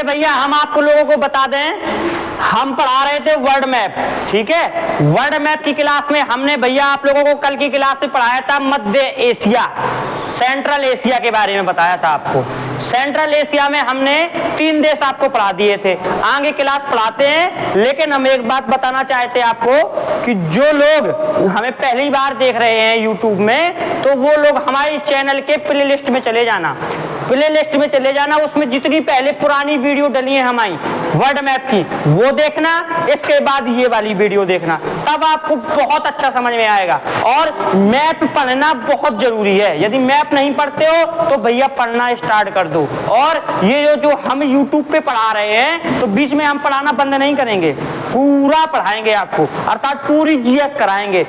चलिए भैया हम आपको लोगों को बता दें, हम पढ़ा रहे थे वर्ल्ड मैप। ठीक है, वर्ल्ड मैप की क्लास में हमने भैया आप लोगों को कल की क्लास में पढ़ाया था मध्य एशिया, सेंट्रल एशिया के बारे में बताया था आपको। सेंट्रल एशिया में हमने 3 देश आपको पढ़ा दिए थे। आगे क्लास पढ़ाते हैं, लेकिन हम एक बात बताना चाहते हैं आपको कि जो लोग हमें पहली बार देख रहे हैं यूट्यूब में, तो वो लोग हमारे चैनल के प्लेलिस्ट में चले जाना, प्लेलिस्ट में चले जाना, उसमें जितनी पहले पुरानी वीडियो डली है हमारी वर्ल्ड मैप की वो देखना, इसके बाद ये वाली वीडियो देखना, तब आपको बहुत अच्छा समझ में आएगा। और मैप पढ़ना बहुत जरूरी है, यदि मैप नहीं पढ़ते हो तो भैया पढ़ना स्टार्ट कर दो। और ये जो हम यूट्यूब पे पढ़ा रहे हैं, तो बीच में हम पढ़ाना बंद नहीं करेंगे, पूरा पढ़ाएंगे आपको, अर्थात पूरी जीएस कराएंगे।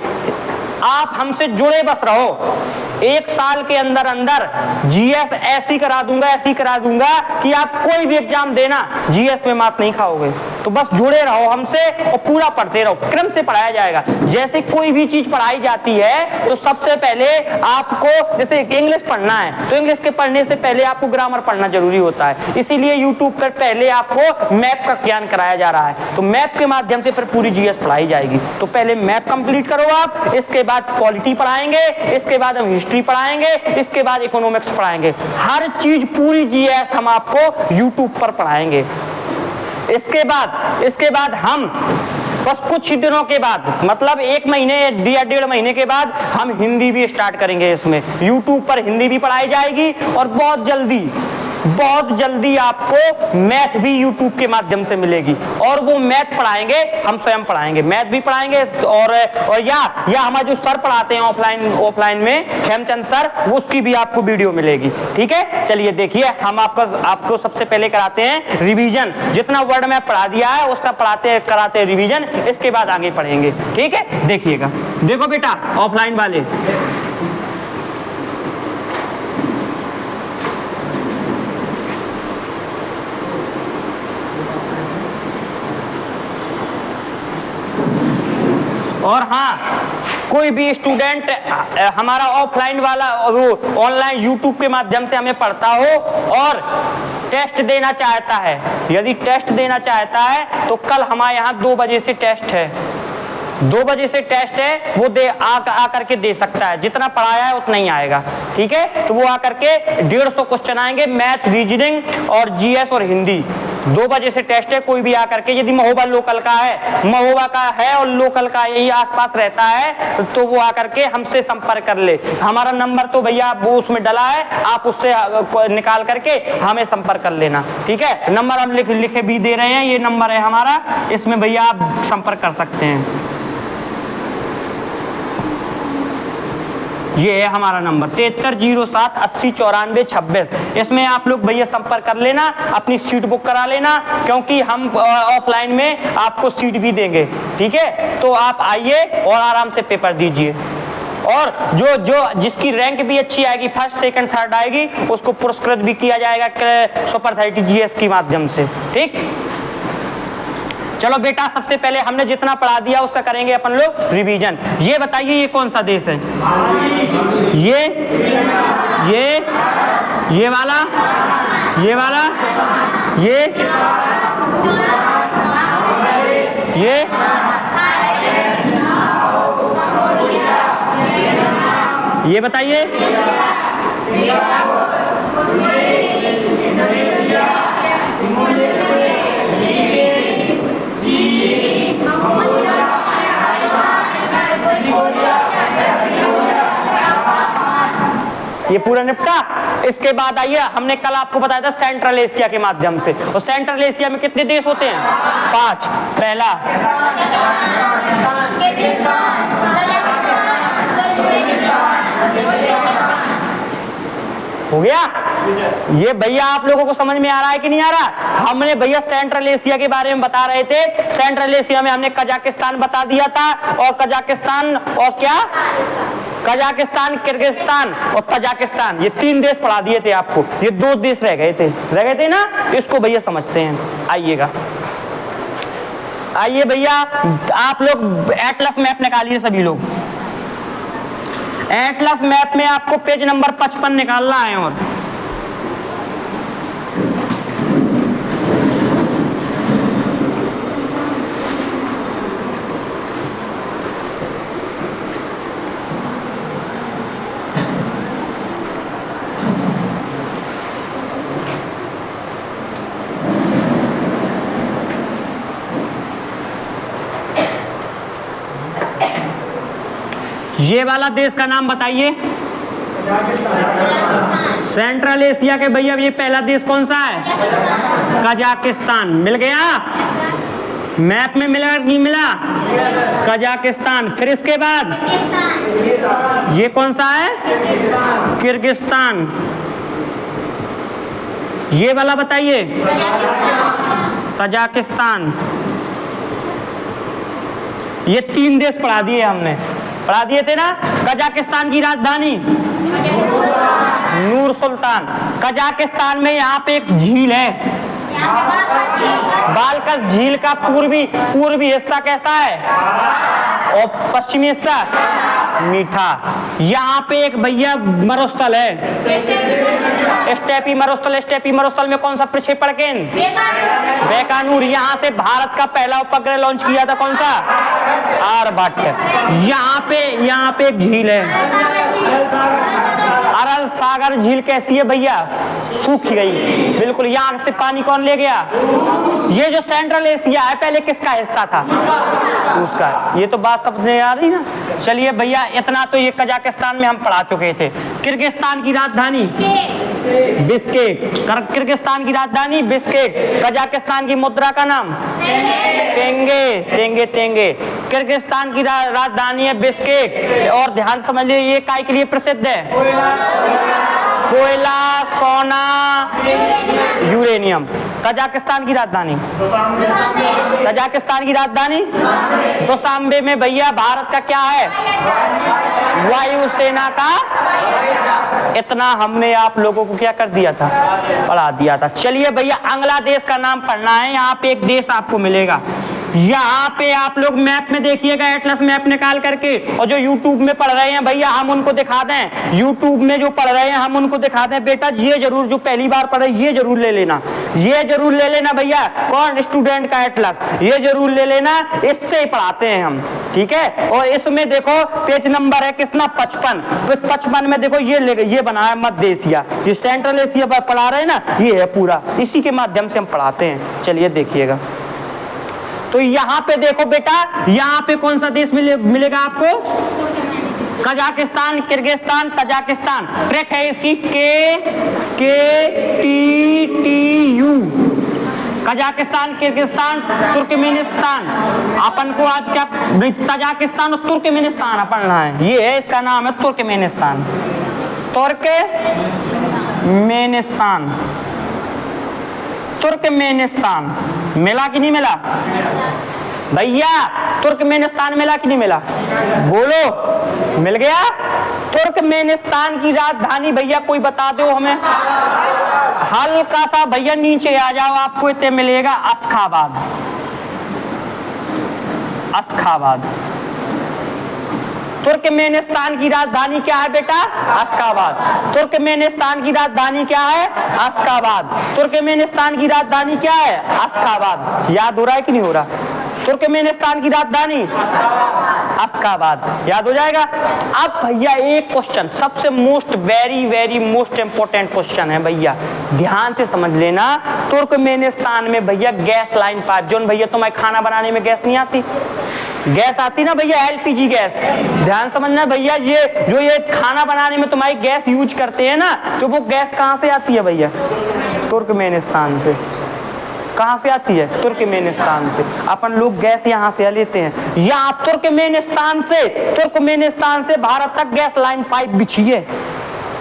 आप हमसे जुड़े बस रहो, 1 साल के अंदर अंदर जीएस ऐसी करा दूंगा कि आप कोई भी एग्जाम देना जीएस में मात नहीं खाओगे। तो बस जुड़े रहो हमसे और पूरा पढ़ते रहो, क्रम से पढ़ाया जाएगा। जैसे कोई भी चीज पढ़ाई जाती है तो सबसे पहले आपको, जैसे इंग्लिश पढ़ना है तो इंग्लिश के पढ़ने से पहले आपको ग्रामर पढ़ना जरूरी होता है, इसीलिए यूट्यूब पर पहले आपको मैप का ज्ञान कराया जा रहा है। तो मैप के माध्यम से फिर पूरी जीएस पढ़ाई जाएगी। तो पहले मैप कंप्लीट करो आप, इसके बाद पॉलिटी पढ़ाएंगे, इसके बाद हम हिस्ट्री पढ़ाएंगे, इसके बाद इकोनॉमिक्स पढ़ाएंगे। हर चीज पूरी जीएस हम आपको यूट्यूब पर पढ़ाएंगे। इसके बाद हम बस कुछ ही दिनों के बाद, मतलब 1 महीने या 1.5 महीने के बाद हम हिंदी भी स्टार्ट करेंगे। इसमें यूट्यूब पर हिंदी भी पढ़ाई जाएगी और बहुत जल्दी आपको मैथ भी यूट्यूब के माध्यम से मिलेगी। और वो मैथ पढ़ाएंगे, हम स्वयं पढ़ाएंगे, मैथ भी पढ़ाएंगे। और या हमारे जो सर पढ़ाते हैं ऑफलाइन में, खेमचंद सर, उसकी भी आपको वीडियो मिलेगी। ठीक है, चलिए देखिए, हम आपको सबसे पहले कराते हैं रिवीजन। जितना वर्ड मैप पढ़ा दिया है उसका कराते हैं रिवीजन, इसके बाद आगे पढ़ेंगे। ठीक है, देखिएगा। देखो बेटा ऑफलाइन वाले, और हाँ, कोई भी स्टूडेंट हमारा ऑफलाइन वाला वो ऑनलाइन यूट्यूब के माध्यम से हमें पढ़ता हो और टेस्ट देना चाहता है, यदि टेस्ट देना चाहता है तो कल हमारे यहाँ 2 बजे से टेस्ट है, 2 बजे से टेस्ट है, वो आकर के दे सकता है। जितना पढ़ाया है उतना ही आएगा। ठीक है, तो वो आकर के 150 क्वेश्चन आएंगे, मैथ, रीजनिंग और जीएस और हिंदी। 2 बजे से टेस्ट है, कोई भी आकर के, यदि महोबा लोकल का है, महोबा का है और लोकल का यही आसपास रहता है, तो वो आकर के हमसे संपर्क कर ले। हमारा नंबर तो भैया वो उसमें डला है, आप उससे निकाल करके हमें संपर्क कर लेना। ठीक है, नंबर हम लिखे भी दे रहे हैं, ये नंबर है हमारा, इसमें भैया आप संपर्क कर सकते हैं। ये है हमारा नंबर 7307 80 94 26। इसमें आप लोग भैया संपर्क कर लेना, अपनी सीट बुक करा लेना, क्योंकि हम ऑफलाइन में आपको सीट भी देंगे। ठीक है, तो आप आइए और आराम से पेपर दीजिए। और जो जिसकी रैंक भी अच्छी आएगी, फर्स्ट सेकंड थर्ड आएगी, उसको पुरस्कृत भी किया जाएगा सुपर 30 जीएस के माध्यम से। ठीक, चलो बेटा, सबसे पहले हमने जितना पढ़ा दिया उसका करेंगे अपन लोग रिवीजन। ये बताइए, ये कौन सा देश है? ये वाला, ये वाला, ये बताइए। ये पूरा निपटा। इसके बाद आइए, हमने कल आपको बताया था सेंट्रल एशिया के माध्यम से, और सेंट्रल एशिया में कितने देश होते हैं? 5। पहला हो गया। ये भैया आप लोगों को समझ में आ रहा है कि नहीं आ रहा? हमने भैया सेंट्रल एशिया के बारे में बता रहे थे। सेंट्रल एशिया में हमने कजाकिस्तान बता दिया था, और कजाकिस्तान और क्या, कजाकिस्तान, किर्गिस्तान और तजाकिस्तान, ये 3 देश पढ़ा दिए थे आपको। ये 2 देश रह गए थे ना, इसको भैया समझते हैं। आइएगा, आइए भैया, आप लोग एटलस मैप निकालिए सभी लोग। एटलस मैप में आपको पेज नंबर 55 निकालना है। और ये वाला देश का नाम बताइए। सेंट्रल एशिया के भैया ये पहला देश कौन सा है? कजाकिस्तान। मिल गया? मैप में मिला नहीं मिला? कजाकिस्तान। फिर इसके बाद ये कौन सा है? किर्गिस्तान। ये वाला बताइए। तजाकिस्तान। ये 3 देश पढ़ा दिए हमने, पढ़ा दिए थे ना। कजाकिस्तान की राजधानी नूर सुल्तान। कजाकिस्तान में यहाँ पे एक झील है, बालकस झील का पूर्वी हिस्सा कैसा है और पश्चिमी हिस्सा मीठा। यहाँ पे एक भैया मरुस्थल है, स्टेपी मरुस्थल। स्टेपी मरुस्थल में कौन सा प्रक्षेपण केंद्र? बीकानेर। यहाँ से भारत का पहला उपग्रह लॉन्च किया था, कौन सा? आर्यभट्ट। यहाँ पे एक झील है, अरल सागर झील। कैसी है भैया? सूख गई बिल्कुल। यहाँ से पानी कौन ले गया? ये जो सेंट्रल एशिया है पहले किसका हिस्सा था? उसका। ये तो बात समझने आ रही ना। चलिए भैया इतना तो ये कजाकिस्तान में हम पढ़ा चुके थे। किर्गिस्तान की राजधानी बिश्केक। किर्गिस्तान की राजधानी बिश्केक। कजाकिस्तान की मुद्रा का नाम तेंगे। तेंगे। किर्गिस्तान की राजधानी है बिश्केक। और ध्यान समझ लीजिए ये काय के लिए प्रसिद्ध है? कोयला, सोना, यूरेनियम। कजाकिस्तान की राजधानी दुशांबे में भैया भारत का क्या है? वायुसेना का। इतना हमने आप लोगों को क्या कर दिया था? पढ़ा दिया था। चलिए भैया अगला देश का नाम पढ़ना है। यहाँ पे एक देश आपको मिलेगा, यहाँ पे आप लोग मैप में देखिएगा, एटलस मैप निकाल करके। और जो यूट्यूब में पढ़ रहे हैं भैया हम उनको दिखा दें, यूट्यूब में जो पढ़ रहे हैं हम उनको दिखा दें। बेटा ये जरूर, जो पहली बार पढ़े ये जरूर ले लेना, ये जरूर ले लेना भैया। कौन? स्टूडेंट का एटलस, ये जरूर ले लेना, इससे ही पढ़ाते हैं हम, ठीक है। और इसमें देखो पेज नंबर है कितना? 55। 55 में देखो ये बना है मध्य एशिया। ये सेंट्रल एशिया पर पढ़ा रहे हैं ना, ये है पूरा, इसी के माध्यम से हम पढ़ाते हैं। चलिए देखिएगा। तो यहाँ पे देखो बेटा, यहाँ पे कौन सा देश मिलेगा आपको? Kazakhstan, Kyrgyzstan, Tajikistan. ट्रैक है इसकी KTTU। Kazakhstan, Kyrgyzstan, Turkmenistan. अपन को आज क्या तजाकिस्तान और तुर्कमेनिस्तान पढ़ना है। ये है, इसका नाम है तुर्कमेनिस्तान। तुर्कमेनिस्तान मिला कि नहीं मिला भैया? तुर्कमेनिस्तान मिला कि नहीं मिला? बोलो, मिल गया। तुर्कमेनिस्तान की राजधानी भैया कोई बता दो हमें। हल्का सा भैया नीचे आ जाओ, आपको इतने मिलेगा अशखाबाद। तुर्कमेनिस्तान की राजधानी क्या है बेटा? अशखाबाद। तुर्कमेनिस्तान की राजधानी क्या है? अशखाबाद। तुर्कमेनिस्तान की राजधानी क्या है? अशखाबाद। याद हो रहा है कि नहीं हो रहा? तुर्कमेनिस्तान की राजधानी अशखाबाद। याद हो जाएगा। अब भैया एक क्वेश्चन, सबसे वेरी मोस्ट इंपोर्टेंट क्वेश्चन है भैया, ध्यान से समझ लेना। तुर्कमेनिस्तान में भैया गैस लाइन पाइप, जो भैया तुम्हारे खाना बनाने में गैस नहीं आती, गैस आती ना भैया, LPG गैस। ध्यान समझना भैया, ये खाना बनाने में तुम्हारी गैस यूज करते हैं ना, तो वो गैस कहाँ से आती है भैया? तुर्कमेनिस्तान से। कहाँ से आती है? तुर्कमेनिस्तान से। अपन लोग गैस यहाँ से लेते हैं। यहाँ तुर्कमेनिस्तान से भारत तक गैस लाइन पाइप बिछी है।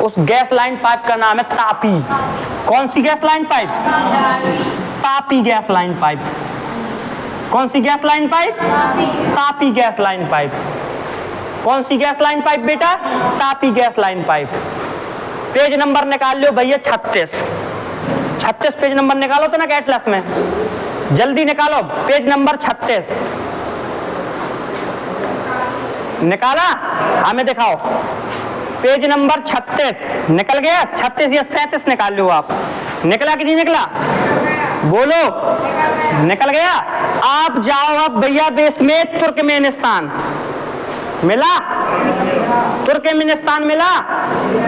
उस गैस लाइन पाइप का नाम है तापी। कौन सी gas line pipe? TAPI gas line pipe. कौन सी gas line pipe? TAPI gas line pipe. कौन सी गैस लाइन पाइप बेटा? TAPI gas line pipe. Page number निकाल लो भैया 36 पेज नंबर निकालो तो ना एटलस में, जल्दी निकालो। पेज नंबर 36 निकाला? हमें दिखाओ। पेज नंबर 36 निकल गया? 36 या 37 निकाल लो आप। निकला कि नहीं निकला? बोलो, निकल गया। आप जाओ अब भैया बेस में तुर्कमेनिस्तान मिला? तुर्कमेनिस्तान मिला?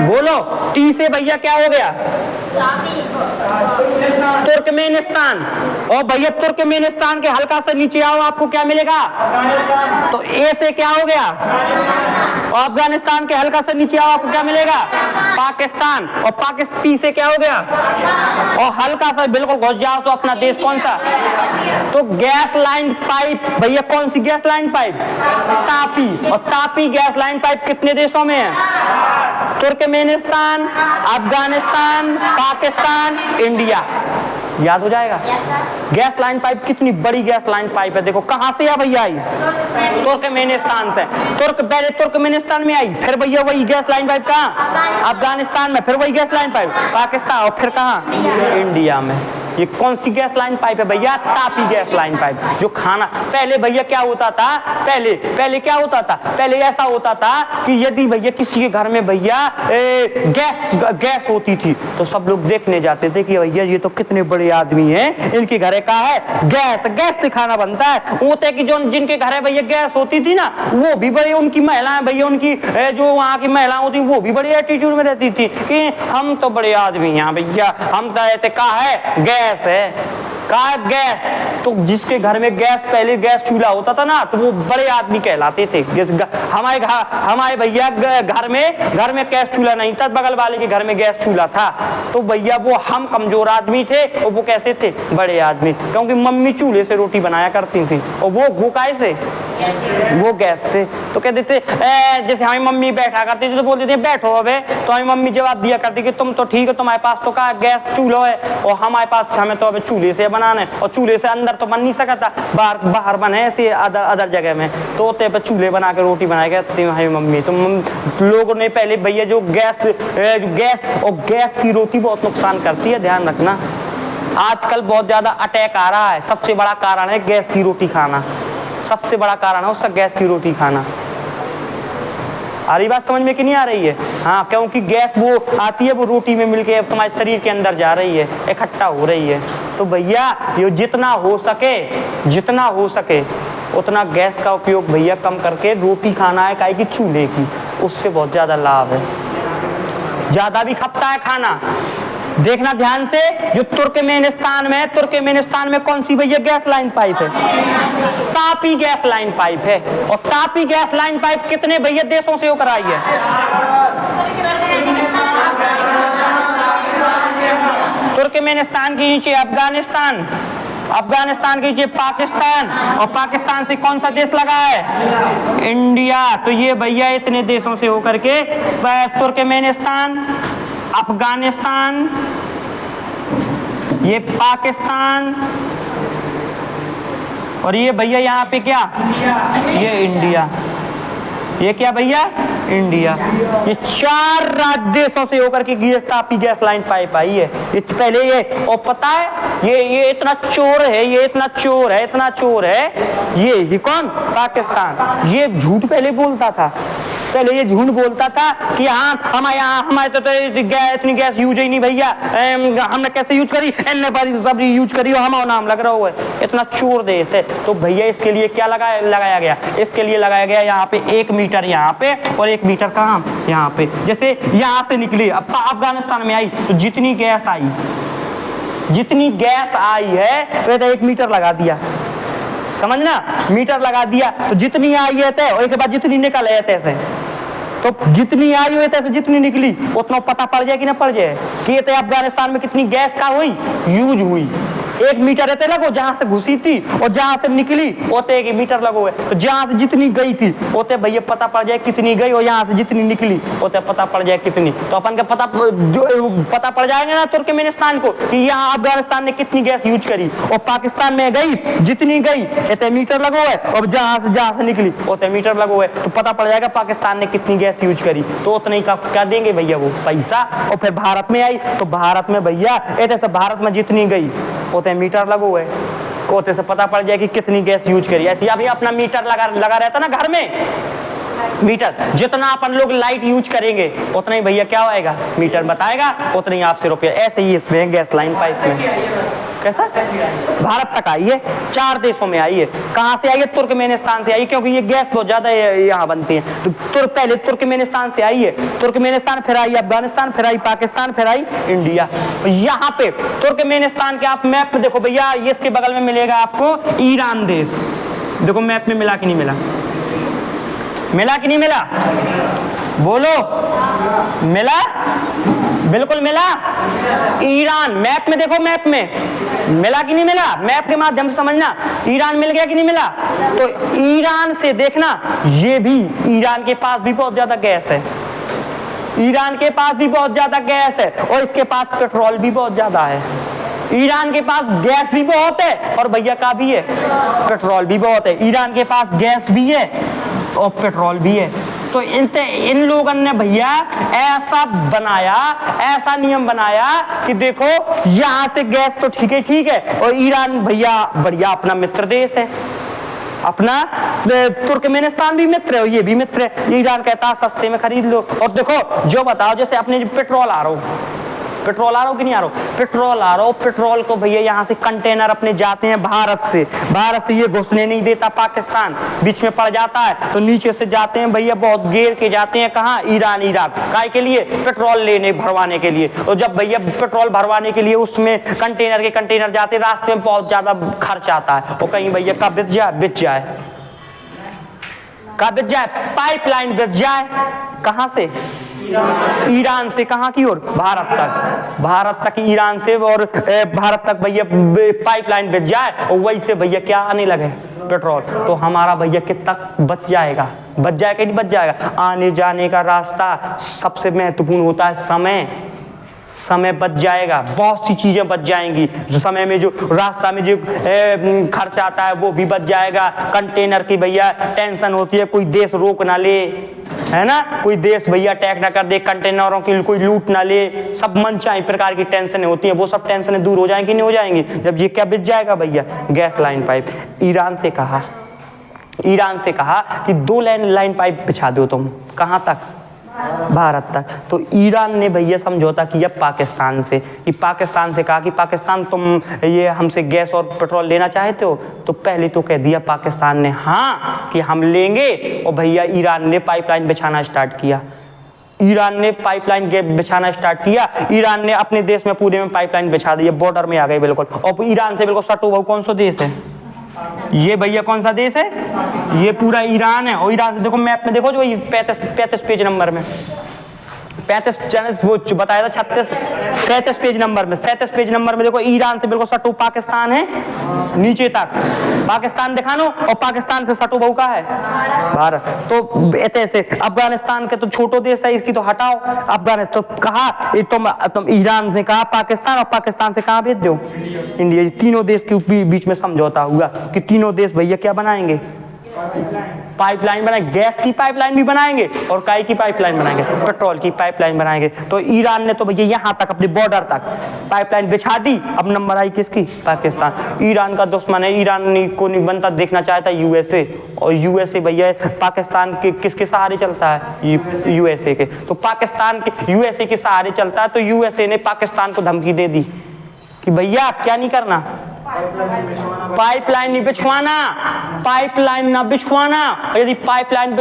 बोलो। टी से भैया क्या हो गया? तुर्कमेनिस्तान। और भैया तुर्कमेनिस्तान के हल्का से नीचे आओ, आपको क्या मिलेगा? तो ए से क्या हो गया? और अफगानिस्तान के हल्का से नीचे आओ, आपको क्या मिलेगा? पाकिस्तान। और पाकिस्तान से क्या हो गया? और हल्का सा बिल्कुल घुस जाओ तो अपना देश कौन सा? तो गैस लाइन पाइप भैया, कौन सी गैस लाइन पाइप? तापी। और तापी गैस लाइन पाइप कितने देशों में है? Turkmenistan, Afghanistan, Pakistan, India. याद हो जाएगा। गैस लाइन पाइप कितनी बड़ी गैस लाइन पाइप है, देखो कहां से है भैया आई? तुर्कमेनिस्तान से। पहले तुर्कमेनिस्तान में आई, फिर भैया वही गैस लाइन पाइप कहां? अफगानिस्तान में, फिर वही गैस लाइन पाइप पाकिस्तान, और फिर कहां? इंडिया में। ये कौन सी गैस लाइन पाइप है भैया? Tapi gas line pipe. जो खाना पहले भैया क्या होता था? पहले क्या होता था? पहले ऐसा होता था कि यदि भैया किसी के घर में भैया गैस होती थी तो सब लोग देखने जाते थे कि भैया ये तो कितने बड़े आदमी हैं, इनके घरे का है गैस से खाना बनता है। होते कि जो जिनके घर भैया गैस होती थी ना, वो भी बड़े, उनकी महिलाएं भैया, उनकी जो वहाँ की महिलाएं होती वो भी बड़े एटीट्यूड में रहती थी कि हम तो बड़े आदमी हैं भैया, हम तो का है गैस है, का गैस। तो जिसके घर में गैस, पहले गैस चूल्हा होता था ना, तो वो बड़े आदमी कहलाते थे। हमारे भैया घर में गैस चूल्हा नहीं था, बगल वाले के घर में गैस चूल्हा था, तो भैया वो हम कमजोर आदमी थे और वो कैसे थे? बड़े आदमी। क्योंकि मम्मी चूल्हे से रोटी बनाया करती थी और वो कैसे? वो गैस से। तो कहते थे जैसे हमारी मम्मी बैठा करती थी तो बोलते थे बैठो अबे, तो हमारी मम्मी जवाब दिया करती कि तुम तो ठीक है, तुम्हारे पास तो का गैस चूल्हा है, और हमारे पास हमें तो अबे चूल्हे से बनाना है, और चूल्हे से अंदर तो बन नहीं सकता, बाहर बने ऐसे अदर जगह में, तो पे चूल्हे बना के रोटी बनाया करती हमारी मम्मी। तो लोगों ने पहले भैया जो गैस और गैस की रोटी बहुत नुकसान करती है, ध्यान रखना। आजकल बहुत ज्यादा अटैक आ रहा है, सबसे बड़ा कारण है गैस की रोटी खाना, सबसे बड़ा कारण है उसका गैस की रोटी खाना। आ रही बात समझ में कि नहीं आ रही है? हाँ, क्योंकि गैस वो आती है, वो रोटी में मिलके तुम्हारे शरीर के अंदर जा रही है, इकट्ठा हो रही है। तो भैया ये जितना हो सके उतना गैस का उपयोग भैया कम करके रोटी खाना है, काहे की चूल्हे की, उससे बहुत ज्यादा लाभ है, ज्यादा भी खपता है खाना। देखना ध्यान से, जो तुर्कमेनिस्तान में कौन सी भैया गैस लाइन पाइप है? तापी गैस लाइन पाइप है। और तापी गैस लाइन पाइप कितने भैया देशों से होकर आई है? तुर्कमेनिस्तान के नीचे अफगानिस्तान के नीचे पाकिस्तान, और पाकिस्तान से कौन सा देश लगा है? इंडिया। तो ये भैया इतने देशों से होकर के तुर्कमेनिस्तान, अफगानिस्तान, ये पाकिस्तान, और ये भैया यहाँ पे क्या? ये इंडिया। ये क्या भैया? इंडिया। ये 4 देशों से होकर के तापी गैस लाइन पाइप आई है। ये पहले ये, और पता है ये इतना चोर है, ये कौन? पाकिस्तान। ये झूठ पहले बोलता था, ये झूठ बोलता था कि हाँ हमारे तो इतनी गैस यूज ही नहीं भैया, हमने कैसे यूज करी, सब यूज करी और हमारा नाम लग रहा हुआ है। इतना चोर देश है। तो भैया इसके लिए क्या लगाया गया? इसके लिए लगाया गया यहाँ पे 1 मीटर यहाँ पे, और 1 मीटर कहाँ? यहाँ पे। जैसे यहाँ से निकली अफगानिस्तान में आई, तो जितनी गैस आई है तो 1 मीटर लगा दिया, समझना, मीटर लगा दिया। तो जितनी आई है तय, और एक बाद जितनी निकल है तैसे, तो जितनी आई हुई तैसे जितनी निकली उतना पता पड़ जाए कि ना पड़ जाए कि ये अफगानिस्तान में कितनी गैस का यूज हुई। 1 मीटर रहते लगो, जहां से घुसी थी और जहां से निकली ओते 1 मीटर लगो है। तो जहां से जितनी गई थी ओते भैया पता पड़ जाए कितनी गई, और यहाँ से जितनी निकली ओते पता पड़ जाए कितनी। तो अपन का पता पड़ जाएगा ना तुर्कमेनिस्तान को कि यहाँ अफगानिस्तान ने कितनी गैस यूज करी, और पाकिस्तान में गई जितनी गई इतने मीटर लगो है, और जहां से निकली उतने मीटर लगो है। तो पता पड़ जाएगा पाकिस्तान ने कितनी गैस यूज करी। तो उतने का क्या देंगे भैया? वो पैसा। और फिर भारत में आई, तो भारत में भैया ऐसे भारत में जितनी गई उतने मीटर लगो है, कोते से पता पड़ जाए कि कितनी गैस यूज करी। ऐसे अभी अपना मीटर लगा रहता ना घर में, मीटर जितना अपन लोग लाइट यूज करेंगे उतना ही भैया क्या होएगा? मीटर बताएगा, उतना ही आपसे रुपया। ऐसे ही इसमें गैस लाइन पाइप में कैसा भारत तक आई है, 4 देशों में आई है। कहाँ से आई है? तुर्कमेनिस्तान से आई, क्योंकि ये गैस बहुत ज्यादा यहाँ बनती है। तो पहले तुर्कमेनिस्तान से आई है, तुर्कमेनिस्तान फिर आई अफगानिस्तान, फिर आई पाकिस्तान, फिर आई इंडिया। यहाँ पे तुर्कमेनिस्तान के आप मैप देखो भैया, ये इसके बगल में मिलेगा आपको ईरान देश। देखो मैप में मिला कि नहीं मिला, मिला कि नहीं मिला, बोलो मिला, बिल्कुल मिला। ईरान मैप में देखो, मैप में मिला कि नहीं मिला, मैप के माध्यम से समझना, ईरान मिल गया कि नहीं मिला। तो ईरान से देखना, ये भी ईरान के पास भी बहुत ज्यादा गैस है, ईरान के पास भी बहुत ज्यादा गैस है, और इसके पास पेट्रोल भी बहुत ज्यादा है। ईरान के पास गैस भी बहुत है और भैया का भी है, पेट्रोल भी बहुत है। ईरान के पास गैस भी है और पेट्रोल भी है। तो इन लोगों ने भैया ऐसा बनाया, ऐसा नियम बनाया कि देखो यहां से गैस तो ठीक है, और ईरान भैया बढ़िया अपना मित्र देश है, अपना तुर्कमेनिस्तान भी मित्र है, ये भी मित्र है। ईरान कहता है सस्ते में खरीद लो। और देखो जो बताओ, जैसे अपने पेट्रोल आ रहा हो, पेट्रोल आ रहा हो कि नहीं आ रहा हो, पेट्रोल आ रहा हो, पेट्रोल को भैया यहाँ से कंटेनर अपने जाते हैं भारत से ये घुसने नहीं देता पाकिस्तान, बीच में पड़ जाता है, तो नीचे से जाते हैं भैया, बहुत घेर के जाते हैं, कहाँ? Iran, Iraq. काय के लिए? पेट्रोल लेने भरवाने के लिए। और जब भैया पेट्रोल भरवाने के लिए उसमें कंटेनर के कंटेनर जाते, रास्ते में बहुत ज्यादा खर्च आता है, और कहीं भैया का बिक जाए, पाइपलाइन बिक जाए। कहाँ से? ईरान से कहाँ की ओर? भारत तक ईरान से, और भारत तक भैया पाइपलाइन बिक जाए, और वही से भैया क्या आने लगे? पेट्रोल। तो हमारा भैया कितना बच जाएगा कि नहीं बच जाएगा? आने जाने का रास्ता सबसे महत्वपूर्ण होता है समय बच जाएगा, बहुत सी चीजें बच जाएंगी। जो समय में जो रास्ता में जो खर्च आता है वो भी बच जाएगा। कंटेनर की भैया टेंशन होती है, कोई देश रोक ना ले, है ना, कोई देश भैया अटैक ना कर दे, कंटेनरों की कोई लूट ना ले, सब मनचाही प्रकार की टेंशन होती है, वो सब टेंशनें दूर हो जाएंगी, नहीं हो जाएंगी जब ये क्या बिक जाएगा भैया? Gas line pipe. ईरान से कहा कि 2 लाइन पाइप बिछा दो तुम, कहाँ तक? भारत तक। तो ईरान ने भैया समझौता किया पाकिस्तान से, कि पाकिस्तान से कहा कि पाकिस्तान तुम ये हमसे गैस और पेट्रोल लेना चाहते हो? तो पहले तो कह दिया पाकिस्तान ने हाँ कि हम लेंगे, और भैया ईरान ने पाइपलाइन बिछाना स्टार्ट किया। ईरान ने अपने देश में पूरे में पाइपलाइन बिछा दी, बॉर्डर में आ गए बिल्कुल। और ईरान से बिल्कुल सटो भाव कौन सा देश है ये भैया? कौन सा देश है ये? पूरा ईरान है। और ईरान से देखो मैप में देखो, जो 35 पेज नंबर में, 35 वो बताया था 37 पेज नंबर में, 37 पेज नंबर में देखो, ईरान से बिल्कुल सटो पाकिस्तान है, नीचे तक पाकिस्तान दिखा लो, और पाकिस्तान से सटो बहु का है भारत। तो ऐसे अफगानिस्तान के तो छोटो देश है, इसकी तो हटाओ। अफगानिस्तान तो कहा तुम ईरान से कहा पाकिस्तान, और पाकिस्तान से कहाँ भेज दो? इंडिया। तीनों देश के बीच में समझौता हुआ कि तीनों देश भैया क्या बनाएंगे? पाइपलाइन बनाएंगे, गैस की पाइपलाइन भी बनाएंगे, और काय की पाइपलाइन बनाएंगे? पेट्रोल की पाइपलाइन बनाएंगे। तो ईरान ने तो भैया यहाँ तक अपने बॉर्डर तक पाइपलाइन बिछा दी। अब नंबर आई किसकी? पाकिस्तान। ईरान का दुश्मन है, ईरान को नहीं बनता देखना चाहता यूएसए, और यूएसए भैया पाकिस्तान के किसके सहारे चलता है? यूएसए के। तो पाकिस्तान के यूएसए के सहारे चलता है, तो यूएसए ने पाकिस्तान को धमकी दे दी कि भैया आप क्या नहीं करना, पाइपलाइन नहीं बिछवाना, पाइपलाइन ना बिछवाना। यदि पाइपलाइन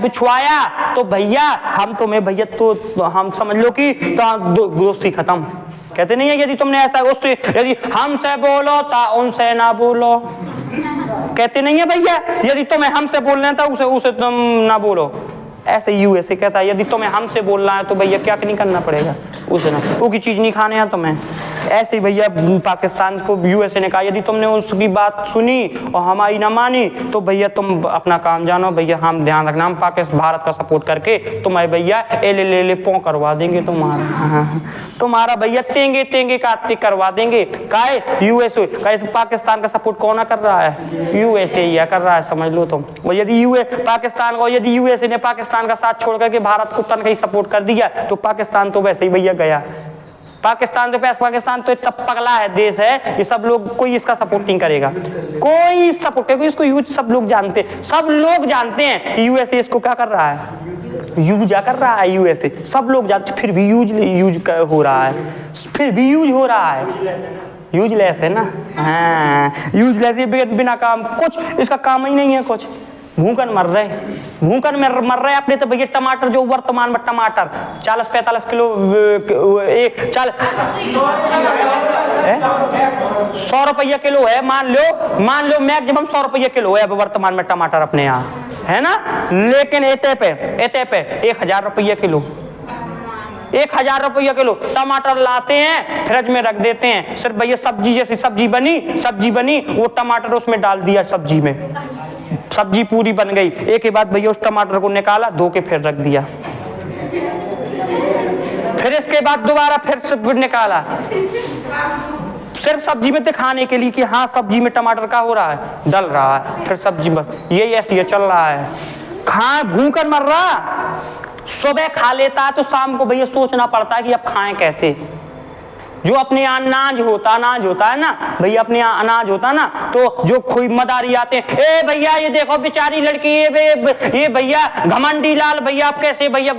बिछवाया तो भैया हम तुम्हें भैया तो हम समझ लो कि दोस्ती खत्म। कहते नहीं है, यदि तुमने ऐसा यदि हमसे बोलो तो उनसे ना बोलो, कहते नहीं है भैया, यदि तुम्हें हमसे बोलना था उसे तुम ना बोलो। ऐसे यूएसए कहता है, यदि तुम्हें हमसे बोलना है तो भैया क्या नहीं करना पड़ेगा? उसे ना, वो की चीज नहीं खाने हैं तुम्हें। ऐसे भैया पाकिस्तान को यूएसए ने कहा, यदि तुमने उसकी बात सुनी और हमारी ना मानी तो भैया तुम अपना काम जानो, भैया हम ध्यान रखना, हम पाकिस्तान भारत का सपोर्ट करके तुम्हारे भैया ले पौ करवा देंगे तुम्हारा भैया तेंगे काटते करवा देंगे। काहे? यूएसए। कैसे पाकिस्तान का सपोर्ट कौन कर रहा है? यूएसए ही कर रहा है, समझ लो तुम। और यदि यदि यूएसए ने पाकिस्तान का साथ छोड़ करके भारत को तनकही सपोर्ट कर दिया तो पाकिस्तान तो वैसे ही भैया गया। पाकिस्तान तो इतना पगला है देश है कि सब लोग, कोई इसका सपोर्ट नहीं करेगा, कोई सपोर्ट करेगा इसको। यूज सब लोग जानते हैं यूएसए इसको क्या कर रहा है? यूज कर रहा है यूएसए, सब लोग जानते, फिर भी यूज हो रहा है, फिर भी यूज हो रहा है, यूजलेस है ना। हाँ, यूजलेस, ये बिना काम, कुछ इसका काम ही नहीं है कुछ। भूखन मर रहे, भूखन में मर रहे अपने। तो भैया टमाटर जो वर्तमान में टमाटर 40-45 किलो, 100 रुपया किलो है, मान लो मैक्सिमम 100 रुपया किलो है अब वर्तमान में टमाटर अपने यहाँ, है ना। लेकिन एते पे 1000 रुपया किलो, 1000 रुपया किलो टमाटर लाते हैं, फ्रिज में रख देते हैं। सिर्फ भैया सब्जी, जैसी सब्जी बनी वो टमाटर उसमें डाल दिया सब्जी में, सब्जी पूरी बन गई। एक ही बात भैया उस टमाटर को निकाला, धो के फिर रख दिया, फिर इसके बाद दोबारा फिर से निकाला, सिर्फ सब्जी में दिखाने के लिए कि हाँ सब्जी में टमाटर का हो रहा है, डल रहा है, फिर सब्जी, बस यही ऐसी चल रहा है। खाए भूखन मर रहा, सुबह खा लेता है तो शाम को भैया सोचना पड़ता है कि अब खाएं कैसे। जो अपने अनाज होता है ना भैया, अपने अनाज होता ना, तो जो कोई मदारी आते हैं, ए भैया ये देखो बेचारी लड़की, ये भैया घमंडी लाल भैया, आप कैसे भैया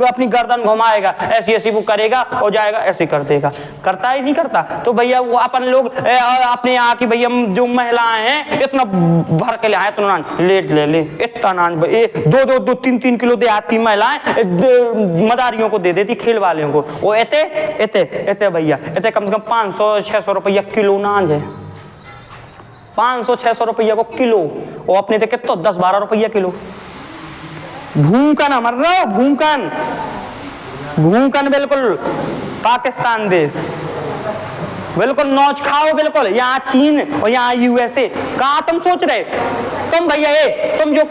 अपनी गर्दन घुमाएगा, ऐसी वो करेगा और जाएगा, ऐसे कर देगा, करता ही नहीं करता। तो भैया वो अपन लोग अपने यहाँ की भैया जो महिलाएं हैं, इतना भर के लाए, इतना ले इतना अनाज, 2-2, 3-3 किलो देहाती महिलाएं मदारियों को दे देती, खेल वालों को। वो एते भैया इतने कम से कम 500-600 रुपया किलो अनाज है, 500-600 रुपया को किलो, और अपने देखे तो 10-12 रुपया किलो। भूखन मर रहा हो, भूखन बिल्कुल पाकिस्तान देश, बिल्कुल नौच खाओ बिल्कुल। यहाँ चीन और यहाँ यूएसए, कहा तुम सोच रहे तुम भैया, तुम जो